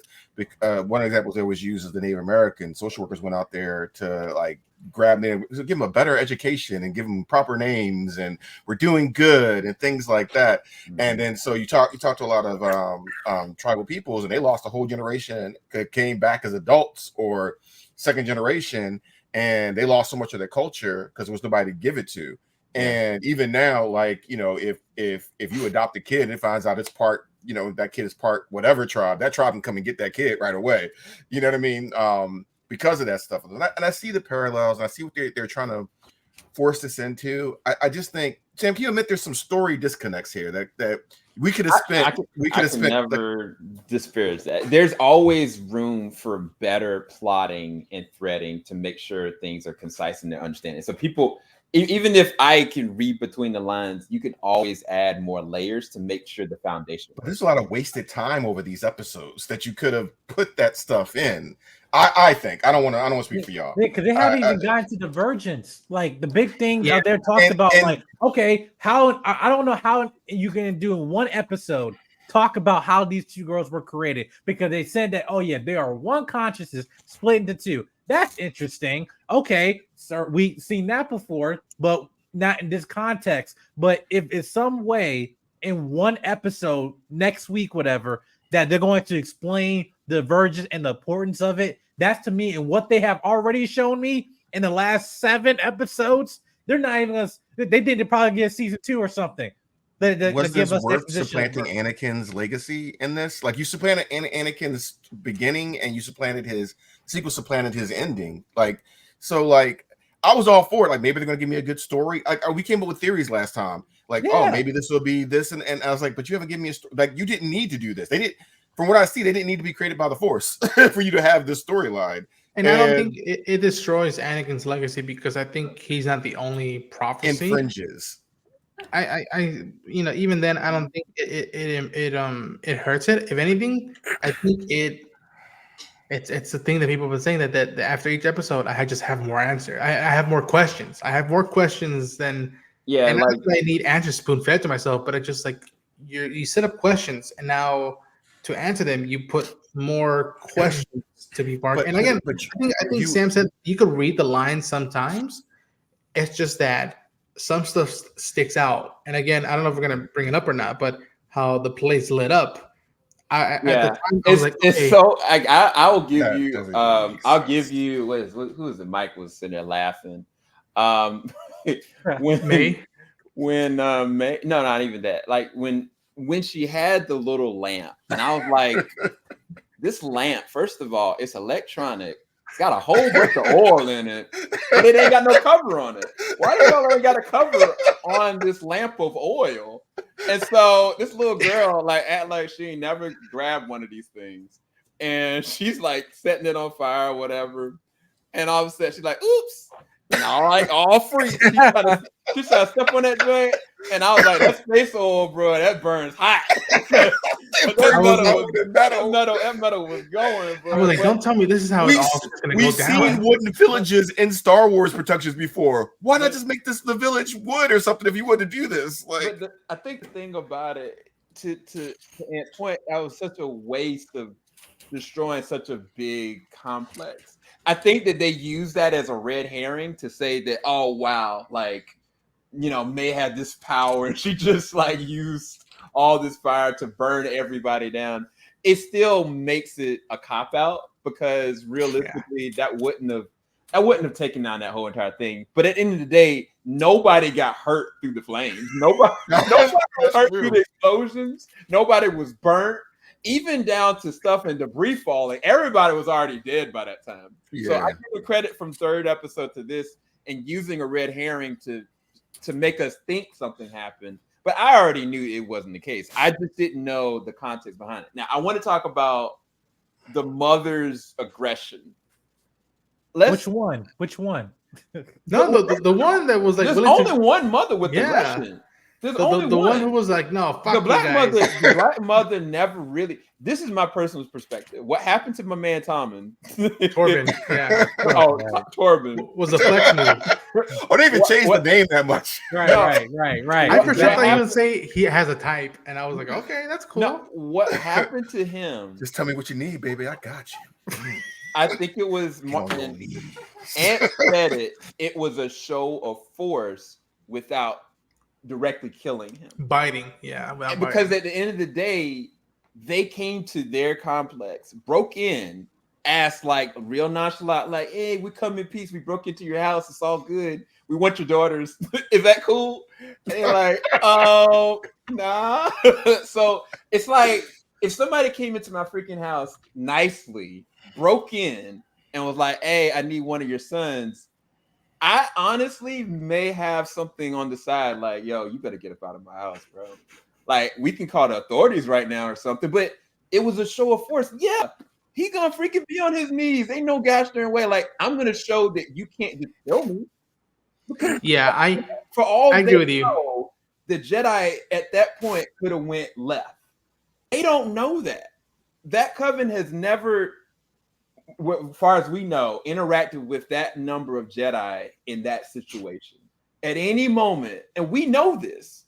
One example they always use is the Native American social workers went out there to like grab them, give them a better education and give them proper names, and we're doing good and things like that. And then so you talk to a lot of tribal peoples, and they lost a whole generation, came back as adults or second generation, and they lost so much of their culture because there was nobody to give it to. And even now, like, you know, if you adopt a kid and it finds out it's part, you know, that kid is part whatever tribe, that tribe can come and get that kid right away. You know what I mean? Because of that stuff. And I see the parallels, and I see what they're trying to force this into. I just think, Sam, can you admit there's some story disconnects here that we could have spent? Never disparage that. There's always room for better plotting and threading to make sure things are concise in their understanding. So people, even if I can read between the lines, you can always add more layers to make sure the foundation. But there's a lot of wasted time over these episodes that you could have put that stuff in. I think I don't want to speak for y'all because they haven't even gotten to divergence. Like the big thing they're talking about, like, okay, how I don't know how you're gonna do in one episode talk about how these two girls were created, because they said that, oh yeah, they are one consciousness split into two. That's interesting. Okay, so we've seen that before, but not in this context. But if it's some way in one episode next week, whatever, that they're going to explain the divergence and the importance of it, that's to me, and what they have already shown me in the last 7 episodes, they're not even gonna, they did probably get season 2 or something. Was Give this us worth exposition. supplanting Anakin's legacy in this? Like, you supplanted Anakin's beginning, and you supplanted his sequel, supplanted his ending. Like, so, like, I was all for it. Like, maybe they're gonna give me a good story. Like, we came up with theories last time. Like, oh, Yeah. maybe this will be this, and I was like, but you haven't given me a story. Like, you didn't need to do this. They didn't. From what I see, they didn't need to be created by the Force for you to have this storyline. And I don't think it destroys Anakin's legacy, because I think he's not the only prophecy. Infringes. I you know, even then, I don't think it hurts it. If anything, I think it's the thing that people have been saying, that after each episode, I just have more answer. I have more questions. I have more questions than, Yeah, and like not that I need answers spoon fed to myself, but it's just like you set up questions, and now to answer them, you put more questions to be marked. And again, I think Sam said you could read the lines sometimes. It's just that some stuff sticks out. And again, I don't know if we're gonna bring it up or not, but how the place lit up. At the time, I was like, okay. It's so I will give That you doesn't make I'll sense. give you who is it? Mike was sitting there laughing. When May? when May, no, not even that. Like when she had the little lamp, and I was like, this lamp, first of all, it's electronic. It's got a whole bunch of oil in it, but it ain't got no cover on it. Why the hell ain't got a cover on this lamp of oil? And so this little girl act like she ain't never grabbed one of these things, and she's like setting it on fire or whatever. And all of a sudden she's like, "Oops!" And all free. She tried to step on that joint, and I was like, "That's space oil, bro. That burns hot." That metal was going, bro. I was like, don't tell me this is how it's all just gonna go down. We've seen wooden villages in Star Wars productions before. Why not just make this the village wood or something if you want to do this? Like, I think the thing about it, to Ant's point, that was such a waste of destroying such a big complex. I think that they use that as a red herring to say that, oh wow, May had this power and she just used all this fire to burn everybody down. It still makes it a cop out, because realistically, that wouldn't have taken down that whole entire thing. But at the end of the day, nobody got hurt through the flames. Nobody was hurt through the explosions. Nobody was burnt, even down to stuff and debris falling. Everybody was already dead by that time. Yeah. So I give the credit from 3rd episode to this, and using a red herring to make us think something happened. But I already knew it wasn't the case. I just didn't know the context behind it. Now, I want to talk about the mother's aggression. Which one? No, the one that was like, there's only one mother with aggression. There's only the one who was like, no, fuck the black you guys. the black mother never really. This is my personal perspective. What happened to my man Tommen? Torben, yeah. Torben was a flex move. Or they even changed the name that much. Right. I for sure thought he would say he has a type, and I was like, okay, that's cool. No, what happened to him? Just tell me what you need, baby. I got you. I think it was more. Aunt said it. It was a show of force without directly killing him. Biting, yeah. Because at the end of the day, they came to their complex, broke in, asked real nonchalant, hey, we come in peace. We broke into your house. It's all good. We want your daughters. Is that cool? And they're like, oh, nah. So it's like, if somebody came into my freaking house nicely, broke in, and was like, hey, I need one of your sons, I honestly may have something on the side yo, you better get up out of my house, bro. We can call the authorities right now or something, but it was a show of force. Yeah, he gonna freaking be on his knees. Ain't no gosh darn way. I'm gonna show that you can't just kill me. Yeah, I agree with you. The Jedi at that point could have went left. They don't know that. That coven has never, as far as we know, interacted with that number of Jedi in that situation at any moment. And we know this.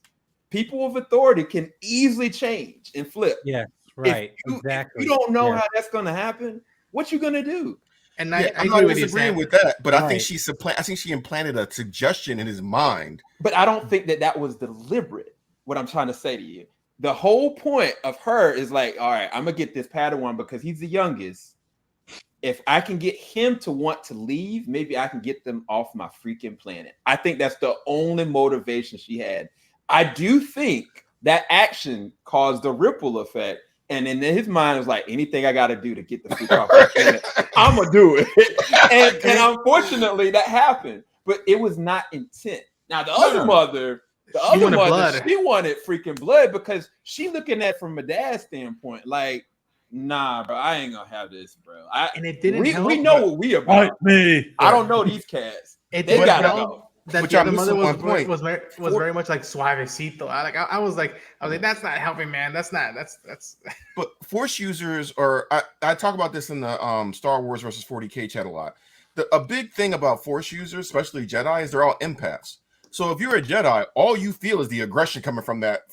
people of authority can easily change and flip. Yeah, right. If Exactly. you don't know how that's going to happen, what you going to do? And Yeah, I I'm agree not with you, disagreeing Sam. with that, but I Right. think she implanted a suggestion in his mind. But I don't think that was deliberate. What I'm trying to say to you, the whole point of her is like, all right, I'm gonna get this Padawan because he's the youngest. If I can get him to want to leave, maybe I can get them off my freaking planet. I think that's the only motivation she had. I do think that action caused a ripple effect. And in his mind, it was like, anything I got to do to get the freak off my planet, I'm going to do it. And unfortunately, that happened. But it was not intent. Now, the other mother, she wanted freaking blood because she looking at it from a dad's standpoint, like, nah, bro, I ain't gonna have this, bro. And it didn't help. We know what we about. Me. I don't know these cats. They gotta go. That the other mother was very much like suavecito. I was like, that's not helping, man. That's. But Force users are. I talk about this in the Star Wars versus 40K chat a lot. A big thing about Force users, especially Jedi, is they're all empaths. So if you're a Jedi, all you feel is the aggression coming from that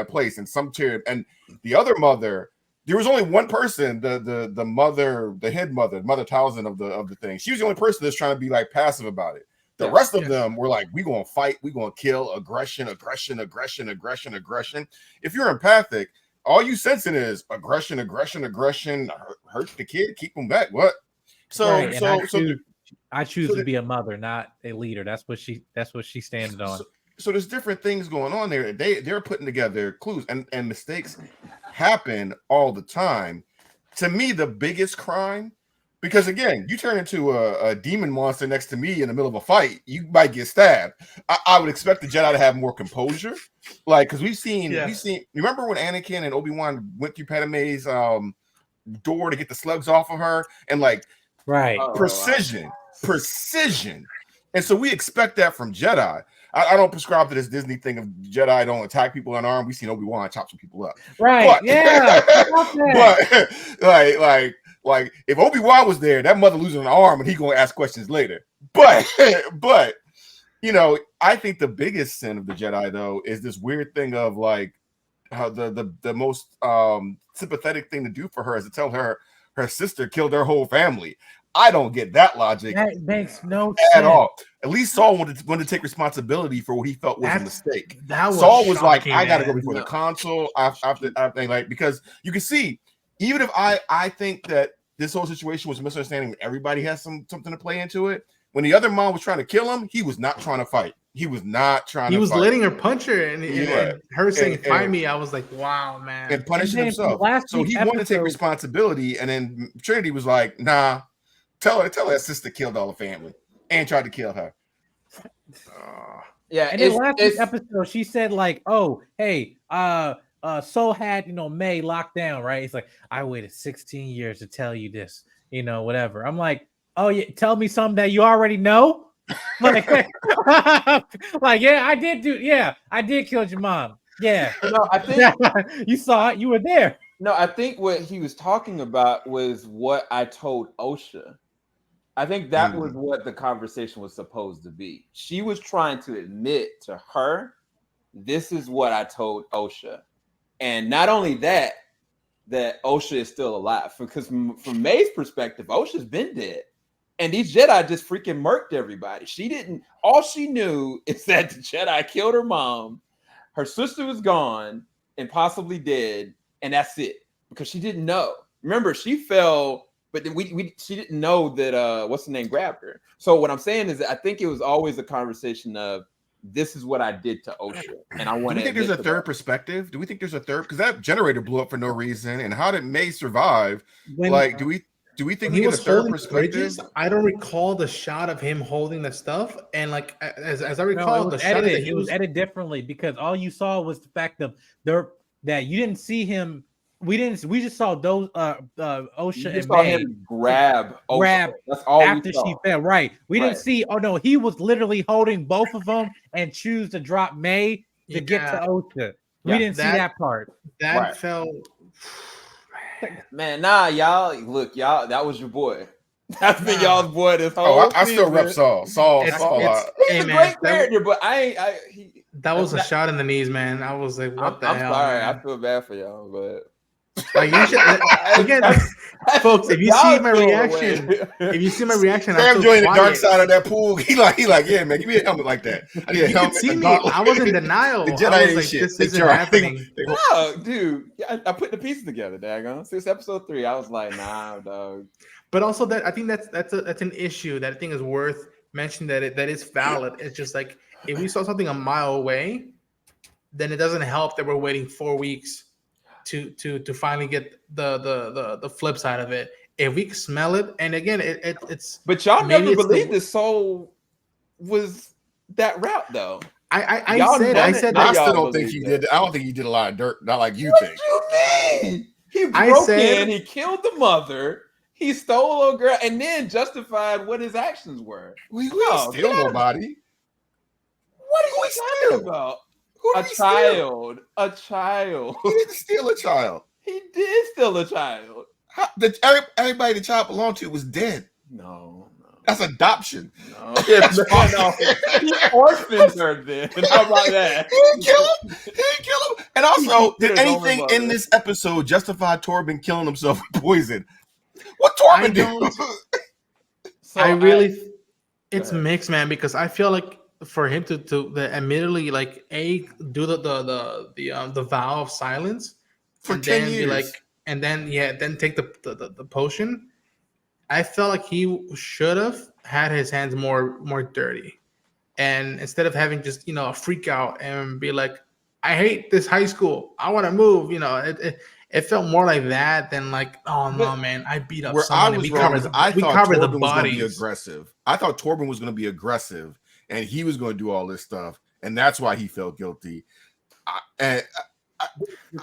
place, and some tear. And the other mother, there was only one person, the mother, the head mother, Mother Townsend of the thing. She was the only person that's trying to be like passive about it. The rest of them were like, we gonna fight, we gonna kill, aggression. If you're empathic, all you sensing is aggression, hurt the kid, keep them back. What? I choose to be a mother, not a leader. That's what she stands on. So there's different things going on there. They're putting together clues, and mistakes happen all the time. To me, the biggest crime, because again, you turn into a demon monster next to me in the middle of a fight, you might get stabbed. I would expect the Jedi to have more composure, like because we've seen. Remember when Anakin and Obi-Wan went through Padme's door to get the slugs off of her, and like precision. And so we expect that from Jedi. I don't prescribe to this Disney thing of Jedi don't attack people unarmed. We've seen Obi-Wan chop some people up. Right. But, yeah. but like if Obi-Wan was there, that mother losing an arm and he gonna ask questions later. But you know, I think the biggest sin of the Jedi though is this weird thing of like how the most sympathetic thing to do for her is to tell her sister killed her whole family. I don't get that logic. That makes no sense at sense. all. At least Saul wanted to take responsibility for what he felt was a mistake. Saul was like, I got to go before the console. After like, because you can see, even if I think that this whole situation was a misunderstanding, everybody has something to play into it. When the other mom was trying to kill him, he was not trying to fight. He was not trying. He was letting her punch her, and her saying "fight me." I was like, "Wow, man!" And punishing himself. So he wanted to take responsibility, and then Trinity was like, "Nah, tell her sister killed all the family and tried to kill her." And then last week's episode, she said like, "Oh, hey, Soul had May locked down, right?" It's like, I waited 16 years to tell you this, whatever. I'm like, oh yeah, tell me something that you already know. Like, I did kill your mom. Yeah, no, I think you saw it. You were there. No, I think what he was talking about was what I told Osha. I think that was what the conversation was supposed to be. She was trying to admit to her, this is what I told Osha. And not only that Osha is still alive. Because from May's perspective, Osha's been dead. And these Jedi just freaking murked everybody. All she knew is that the Jedi killed her mom, her sister was gone and possibly dead, and that's it. Because she didn't know. Remember, she fell, but then she didn't know that what's the name grabbed her. So what I'm saying is that I think it was always a conversation of, this is what I did to Osha, and I want to. Do we think there's a third perspective? Do we think there's a third? Because that generator blew up for no reason, and how did May survive? Do we think we get a third perspective? I don't recall the shot of him holding the stuff, and like as I recall, it was edited differently because all you saw was the fact of that you didn't see him. We just saw those Osha and May grab. That's all after she fell. Right. We didn't see. Oh no, he was literally holding both of them and choose to drop May to get to Osha. We didn't see that part. That fell. Man, nah, y'all. Look, y'all. That was your boy. That's been y'all's boy this whole. I still rep Saul. Saul. He's a great character, but That was a shot in the knees, man. I was like, what the I'm hell? sorry. Man? I feel bad for y'all, but Like you should again, folks. If you see my reaction, Sam joined the dark side of that pool. He like, yeah, man, give me a helmet like that. I need a You helmet. could see me. I was in denial. The Jedi I was ain't like, shit. this They isn't try. happening. no, dude. I put the pieces together, daggone. Since episode 3, I was like, nah, dog. But also that I think that's an issue that I think is worth mentioning that is valid. It's just like if we saw something a mile away, then it doesn't help that we're waiting 4 weeks to finally get the flip side of it. If we can smell it, and again, it's. But y'all never believed the soul was that route, though. I said I still don't think he did. I don't think he did a lot of dirt. Not like you think. What you mean? He broke in. He killed the mother. He stole a little girl, and then justified what his actions were. We didn't steal nobody. What are you talking about? A child. A child. He didn't steal a child. He did steal a child. Everybody the child belonged to was dead. No. That's adoption. No. No. He orphaned her then. How about that? He didn't kill him. And also, did anything in this episode justify Torben killing himself with poison? What Torben did? It's mixed, man, because I feel like for him to admittedly like do the vow of silence for and 10 then years, be like, and then take the potion. I felt like he should have had his hands more dirty, and instead of having just a freak out and be like, I hate this high school, I want to move. It felt more like that than like, oh no, man, I beat up someone. I thought Torben was going to be aggressive. I thought Torben was going to be aggressive, and he was going to do all this stuff, and that's why he felt guilty.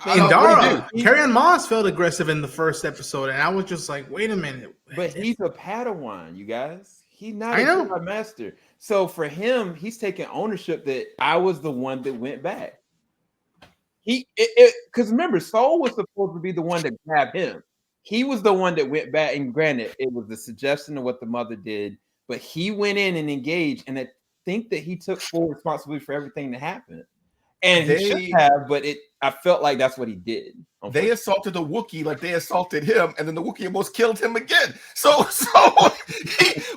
Carrie-anne Moss felt aggressive in the first episode, and I was just like, wait a minute. But he's a Padawan, you guys. He's not a Jedi Master. So for him, he's taking ownership that I was the one that went back. Because remember, Soul was supposed to be the one that grabbed him. He was the one that went back, and granted, it was the suggestion of what the mother did, but he went in and engaged, and I think that he took full responsibility for everything that happened. And he should have, but I felt like that's what he did. They assaulted the Wookiee like they assaulted him, and then the Wookiee almost killed him again. So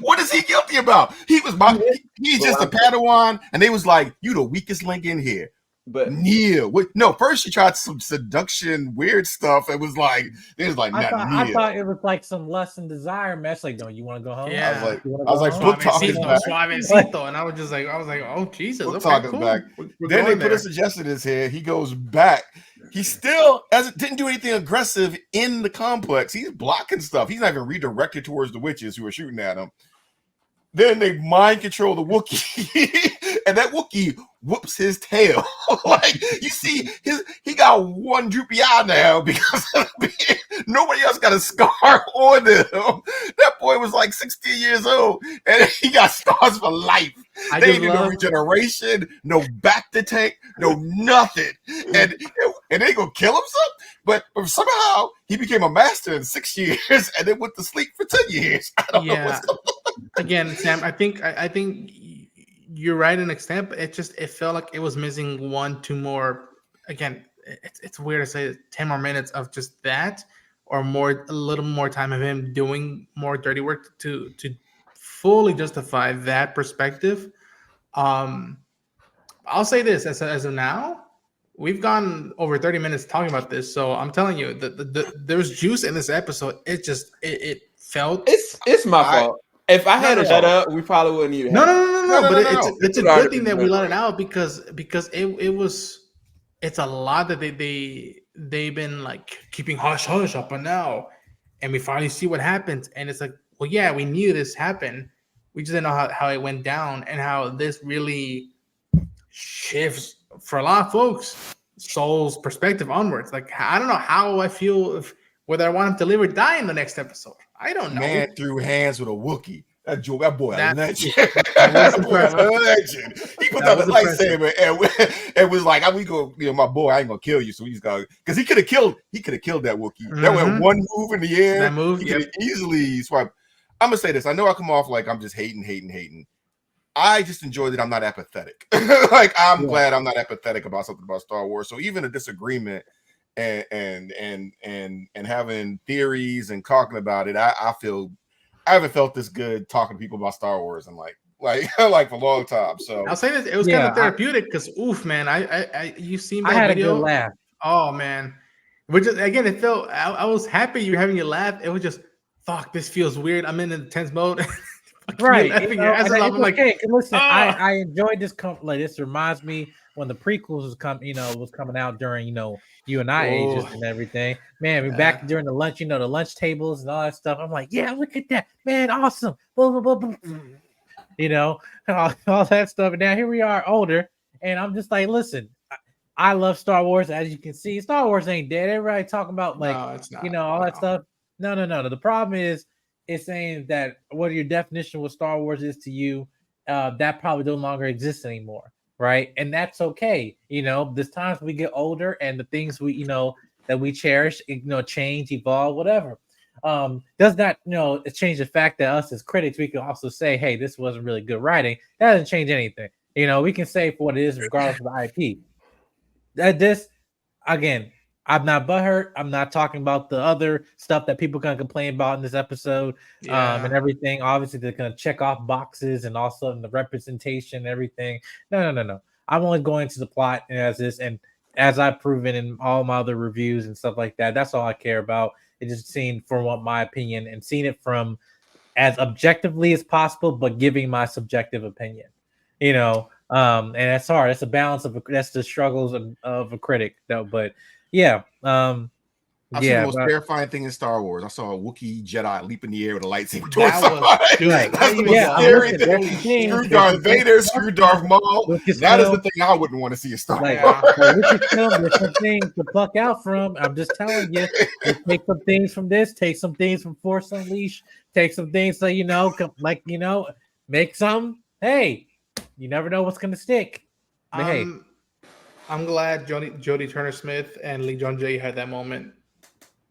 what is he guilty about? He's just a Padawan, and they was like, you the weakest link in here. But Neil, first she tried some seduction, weird stuff. It was like, I thought it was like some lust and desire match. Like, no, you want to go home? Yeah, I was like, book talk is back. And I was like, oh Jesus, book talk is back. Then they put a suggestion in his head. He goes back. He still didn't do anything aggressive in the complex. He's blocking stuff. He's not even redirected towards the witches who are shooting at him. Then they mind control the Wookiee, and that Wookiee whoops his tail. Like you see, he got one droopy eye now because nobody else got a scar on him. That boy was like 16 years old, and he got scars for life. They ain't no regeneration, no back to tank, no nothing, and they gonna kill himself. But somehow he became a master in 6 years, and then went to sleep for 10 years. I don't know what's going on. Again, Sam, I think you're right in extent, but it felt like it was missing 1-2 more. Again, it's weird to say 10 more minutes of just that, or a little more time of him doing more dirty work to fully justify that perspective. I'll say this as of now, we've gone over 30 minutes talking about this, so I'm telling you there's juice in this episode. It felt it's my fault. If I had let up, we probably wouldn't even. No. But it's a good thing that we let it out because it's a lot that they've been like keeping hush up and now, and we finally see what happens, and it's like, well, yeah, we knew this happened. We just didn't know how it went down and how this really shifts for a lot of folks Soul's perspective onwards. Like, I don't know how I feel whether I want him to live or die in the next episode. I don't know. Man threw hands with a Wookiee. That boy, a legend. That boy, a legend. He put down the lightsaber and was like, "We go, my boy. I ain't gonna kill you." So he's gonna, because he could have killed that Wookiee. Mm-hmm. That went one move in the air. That move, he could easily swipe. I'm gonna say this. I know I come off like I'm just hating. I just enjoy that I'm not apathetic. Like I'm glad I'm not apathetic about something about Star Wars. So even a disagreement and having theories and talking about it, I feel I haven't felt this good talking to people about Star Wars and like for a long time. So I'll say this: it was kind of therapeutic because, oof, man, you seen that I had video? a good laugh. Oh man, which is, again, it felt. I was happy you were having a laugh. It was just, fuck, this feels weird. I'm in intense mode. Right. I'm like, okay. Listen, oh. I enjoyed this. Like this reminds me when the prequels was coming out during you and I ages and everything. Man, we're back during the lunch, the lunch tables and all that stuff. I'm like, yeah, look at that, man, awesome. Blah, blah, blah, blah. All that stuff. And now here we are, older, and I'm just like, listen, I love Star Wars. As you can see, Star Wars ain't dead. Everybody talking about No, it's not. all that stuff. No. The problem is it's saying that what your definition of what Star Wars is to you, that probably no longer exists anymore, right? And that's okay. There's times we get older and the things we that we cherish, change, evolve, whatever. Does not change the fact that us as critics, we can also say, hey, this wasn't really good writing. That doesn't change anything. We can say for what it is regardless of the IP. This again, I'm not butthurt. I'm not talking about the other stuff that people can complain about in this episode, and everything. Obviously, they're gonna check off boxes and also in the representation and everything. No. I'm only going to the plot as this, and as I've proven in all my other reviews and stuff like that. That's all I care about. It's just seeing from what my opinion and seeing it from as objectively as possible, but giving my subjective opinion. And that's hard. That's a balance that's the struggles of a critic, though. But yeah, I've seen the most terrifying thing in Star Wars. I saw a Wookiee Jedi leap in the air with a lightsaber. That was That's the most scary thing. Screw Darth Vader, screw Darth Maul. That is the thing I wouldn't want to see in Star Wars. There's some things to pluck out from. I'm just telling you, take some things from this, take some things from Force Unleashed, take some things so make some. Hey, you never know what's gonna stick. But hey, I'm glad Jodie Turner-Smith and Lee Jung-jae had that moment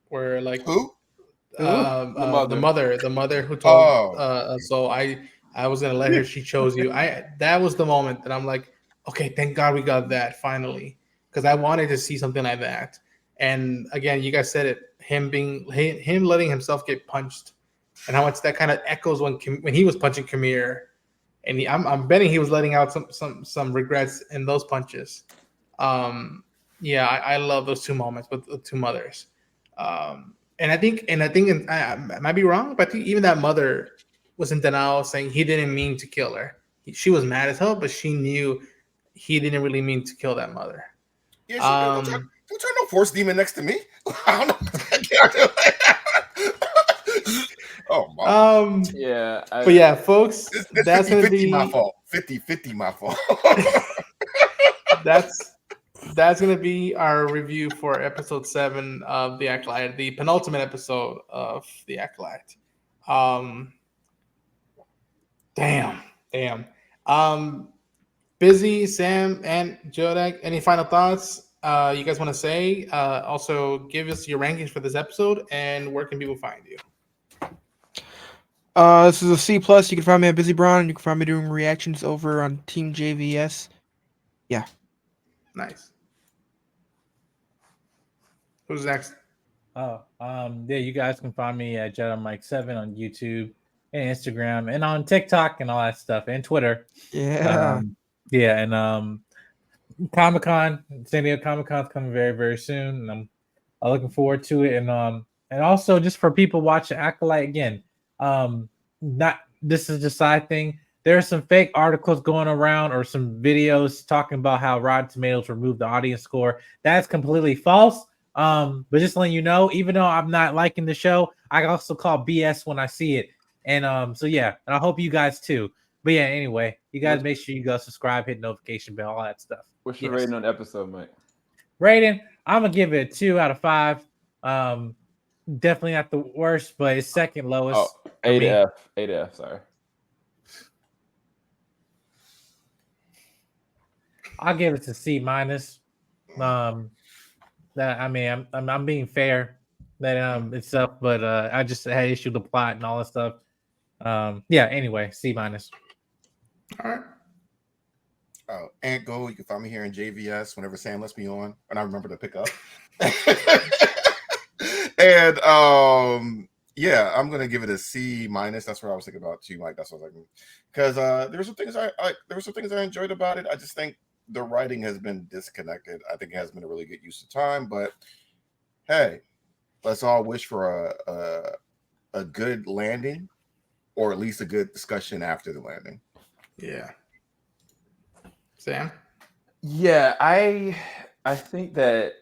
where who? The mother who told so I was gonna let her, she chose you. That was the moment that I'm like, okay, thank God we got that finally, because I wanted to see something like that. And again, you guys said it, him letting himself get punched, and how much that kind of echoes when he was punching Khmer, and I'm betting he was letting out some regrets in those punches. I love those two moments with the two mothers. And I think I might be wrong, but I think even that mother was in denial, saying he didn't mean to kill her. She was mad as hell, but she knew he didn't really mean to kill that mother. Yeah, don't turn no force demon next to me. I don't know. Oh my. Yeah. But yeah, folks, that's 50, gonna be my fault. 50-50 my fault. That's going to be our review for episode 7 of The Acolyte, the penultimate episode of The Acolyte. Damn. Bizzy, Sam, and Jodak, any final thoughts you guys want to say? Also, give us your rankings for this episode, and where can people find you? This is a C+. You can find me at Bizzy Braun. You can find me doing reactions over on TeamJVS. Yeah. Nice. Who's next? You guys can find me at Jedi Mike 7 on YouTube and Instagram and on TikTok and all that stuff and Twitter. Yeah. And Comic-Con, San Diego Comic-Con is coming very, very soon, and I'm looking forward to it. And also just for people watching Acolyte again, this is a side thing. There are some fake articles going around or some videos talking about how Rotten Tomatoes removed the audience score. That's completely false. But just letting you know, even though I'm not liking the show, I also call BS when I see it. And and I hope you guys too. But yeah, anyway, you guys make sure you go subscribe, hit notification bell, all that stuff. What's your rating on the episode, Mike? Rating, I'm gonna give it a 2 out of 5. Definitely not the worst, but it's second lowest. Oh, 8F, sorry. I'll give it to C-. I'm being fair that itself, but I just had issue with the plot and all that stuff. Anyway, C-. All right. Ant Go, you can find me here in JVS whenever Sam lets me on, and I remember to pick up. And yeah, I'm gonna give it a C minus. That's what I was thinking about too, Mike. That's what I was like, because there were some things I enjoyed about it. I just think the writing has been disconnected. I think it has been a really good use of time, but hey, let's all wish for a good landing, or at least a good discussion after the landing. Yeah. Sam? Yeah, I think that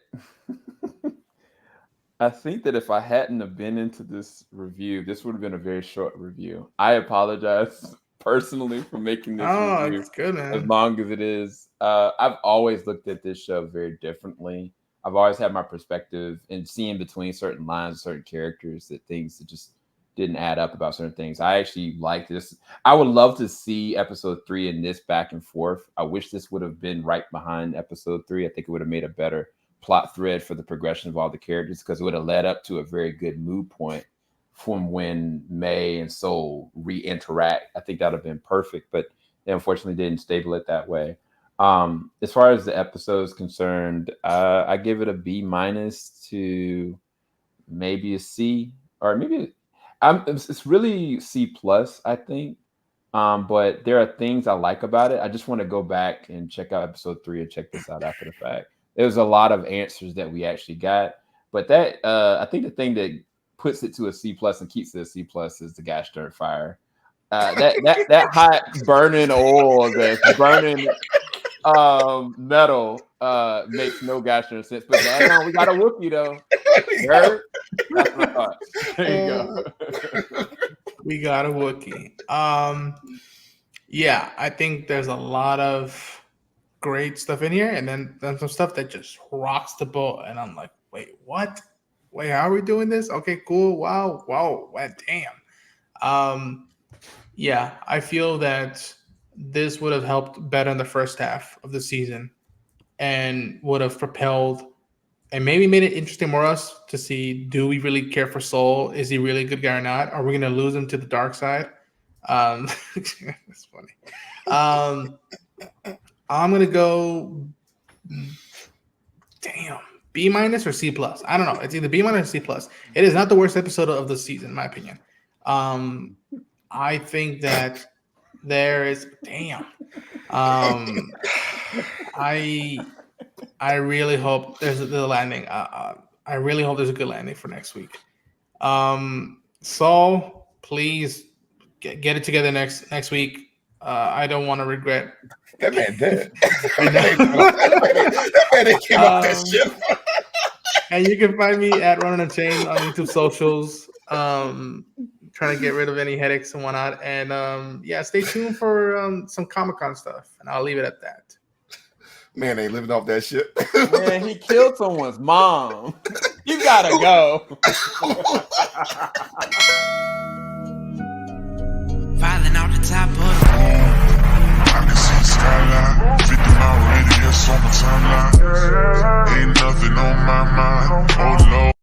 I think that if I hadn't have been into this review, this would have been a very short review. I apologize personally for making this review It's good, man. as long as it is. I've always looked at this show very differently. I've always had my perspective and seeing between certain lines, certain characters, that things that just didn't add up about certain things. I actually like this. I would love to see episode 3 and this back and forth. I wish this would have been right behind episode 3. I think it would have made a better plot thread for the progression of all the characters, because it would have led up to a very good mood point from when May and Soul re-interact. I think that would have been perfect, but they unfortunately didn't stable it that way. As far as the episode is concerned, I give it a B minus to maybe a C, or maybe it's really C plus, I think. But there are things I like about it. I just want to go back and check out episode 3 and check this out after the fact. There's a lot of answers that we actually got, but that I think the thing that puts it to a C plus and keeps it a C plus is the gas stirred fire. That hot burning oil that's burning metal makes no gosh darn sense. But now we got a Wookiee though. Heard? That's my thoughts. There you go. We got a Wookiee. Yeah, I think there's a lot of great stuff in here, and then some stuff that just rocks the boat. And I'm like, wait, what? Wait, how are we doing this? Okay, cool. Wow, damn. Yeah, I feel that this would have helped better in the first half of the season and would have propelled and maybe made it interesting for us to see, do we really care for Soul? Is he really a good guy or not? Are we going to lose him to the dark side? That's funny. I'm going to go, B minus or C plus. I don't know. It's either B minus or C plus. It is not the worst episode of the season, in my opinion. I think that there is I really hope there's a landing. I really hope there's a good landing for next week. Saul, please get it together next week. I don't want to regret. That man dead. That man ain't came up that shit. And you can find me at Ronin Unchained on YouTube socials. Trying to get rid of any headaches and whatnot. And yeah, stay tuned for some Comic-Con stuff. And I'll leave it at that. Man ain't living off that shit. Man, he killed someone's mom. You gotta go. Filing out the top of I can see the skyline, 50 mile radius on my timeline. Ain't nothing on my mind. Oh Lord.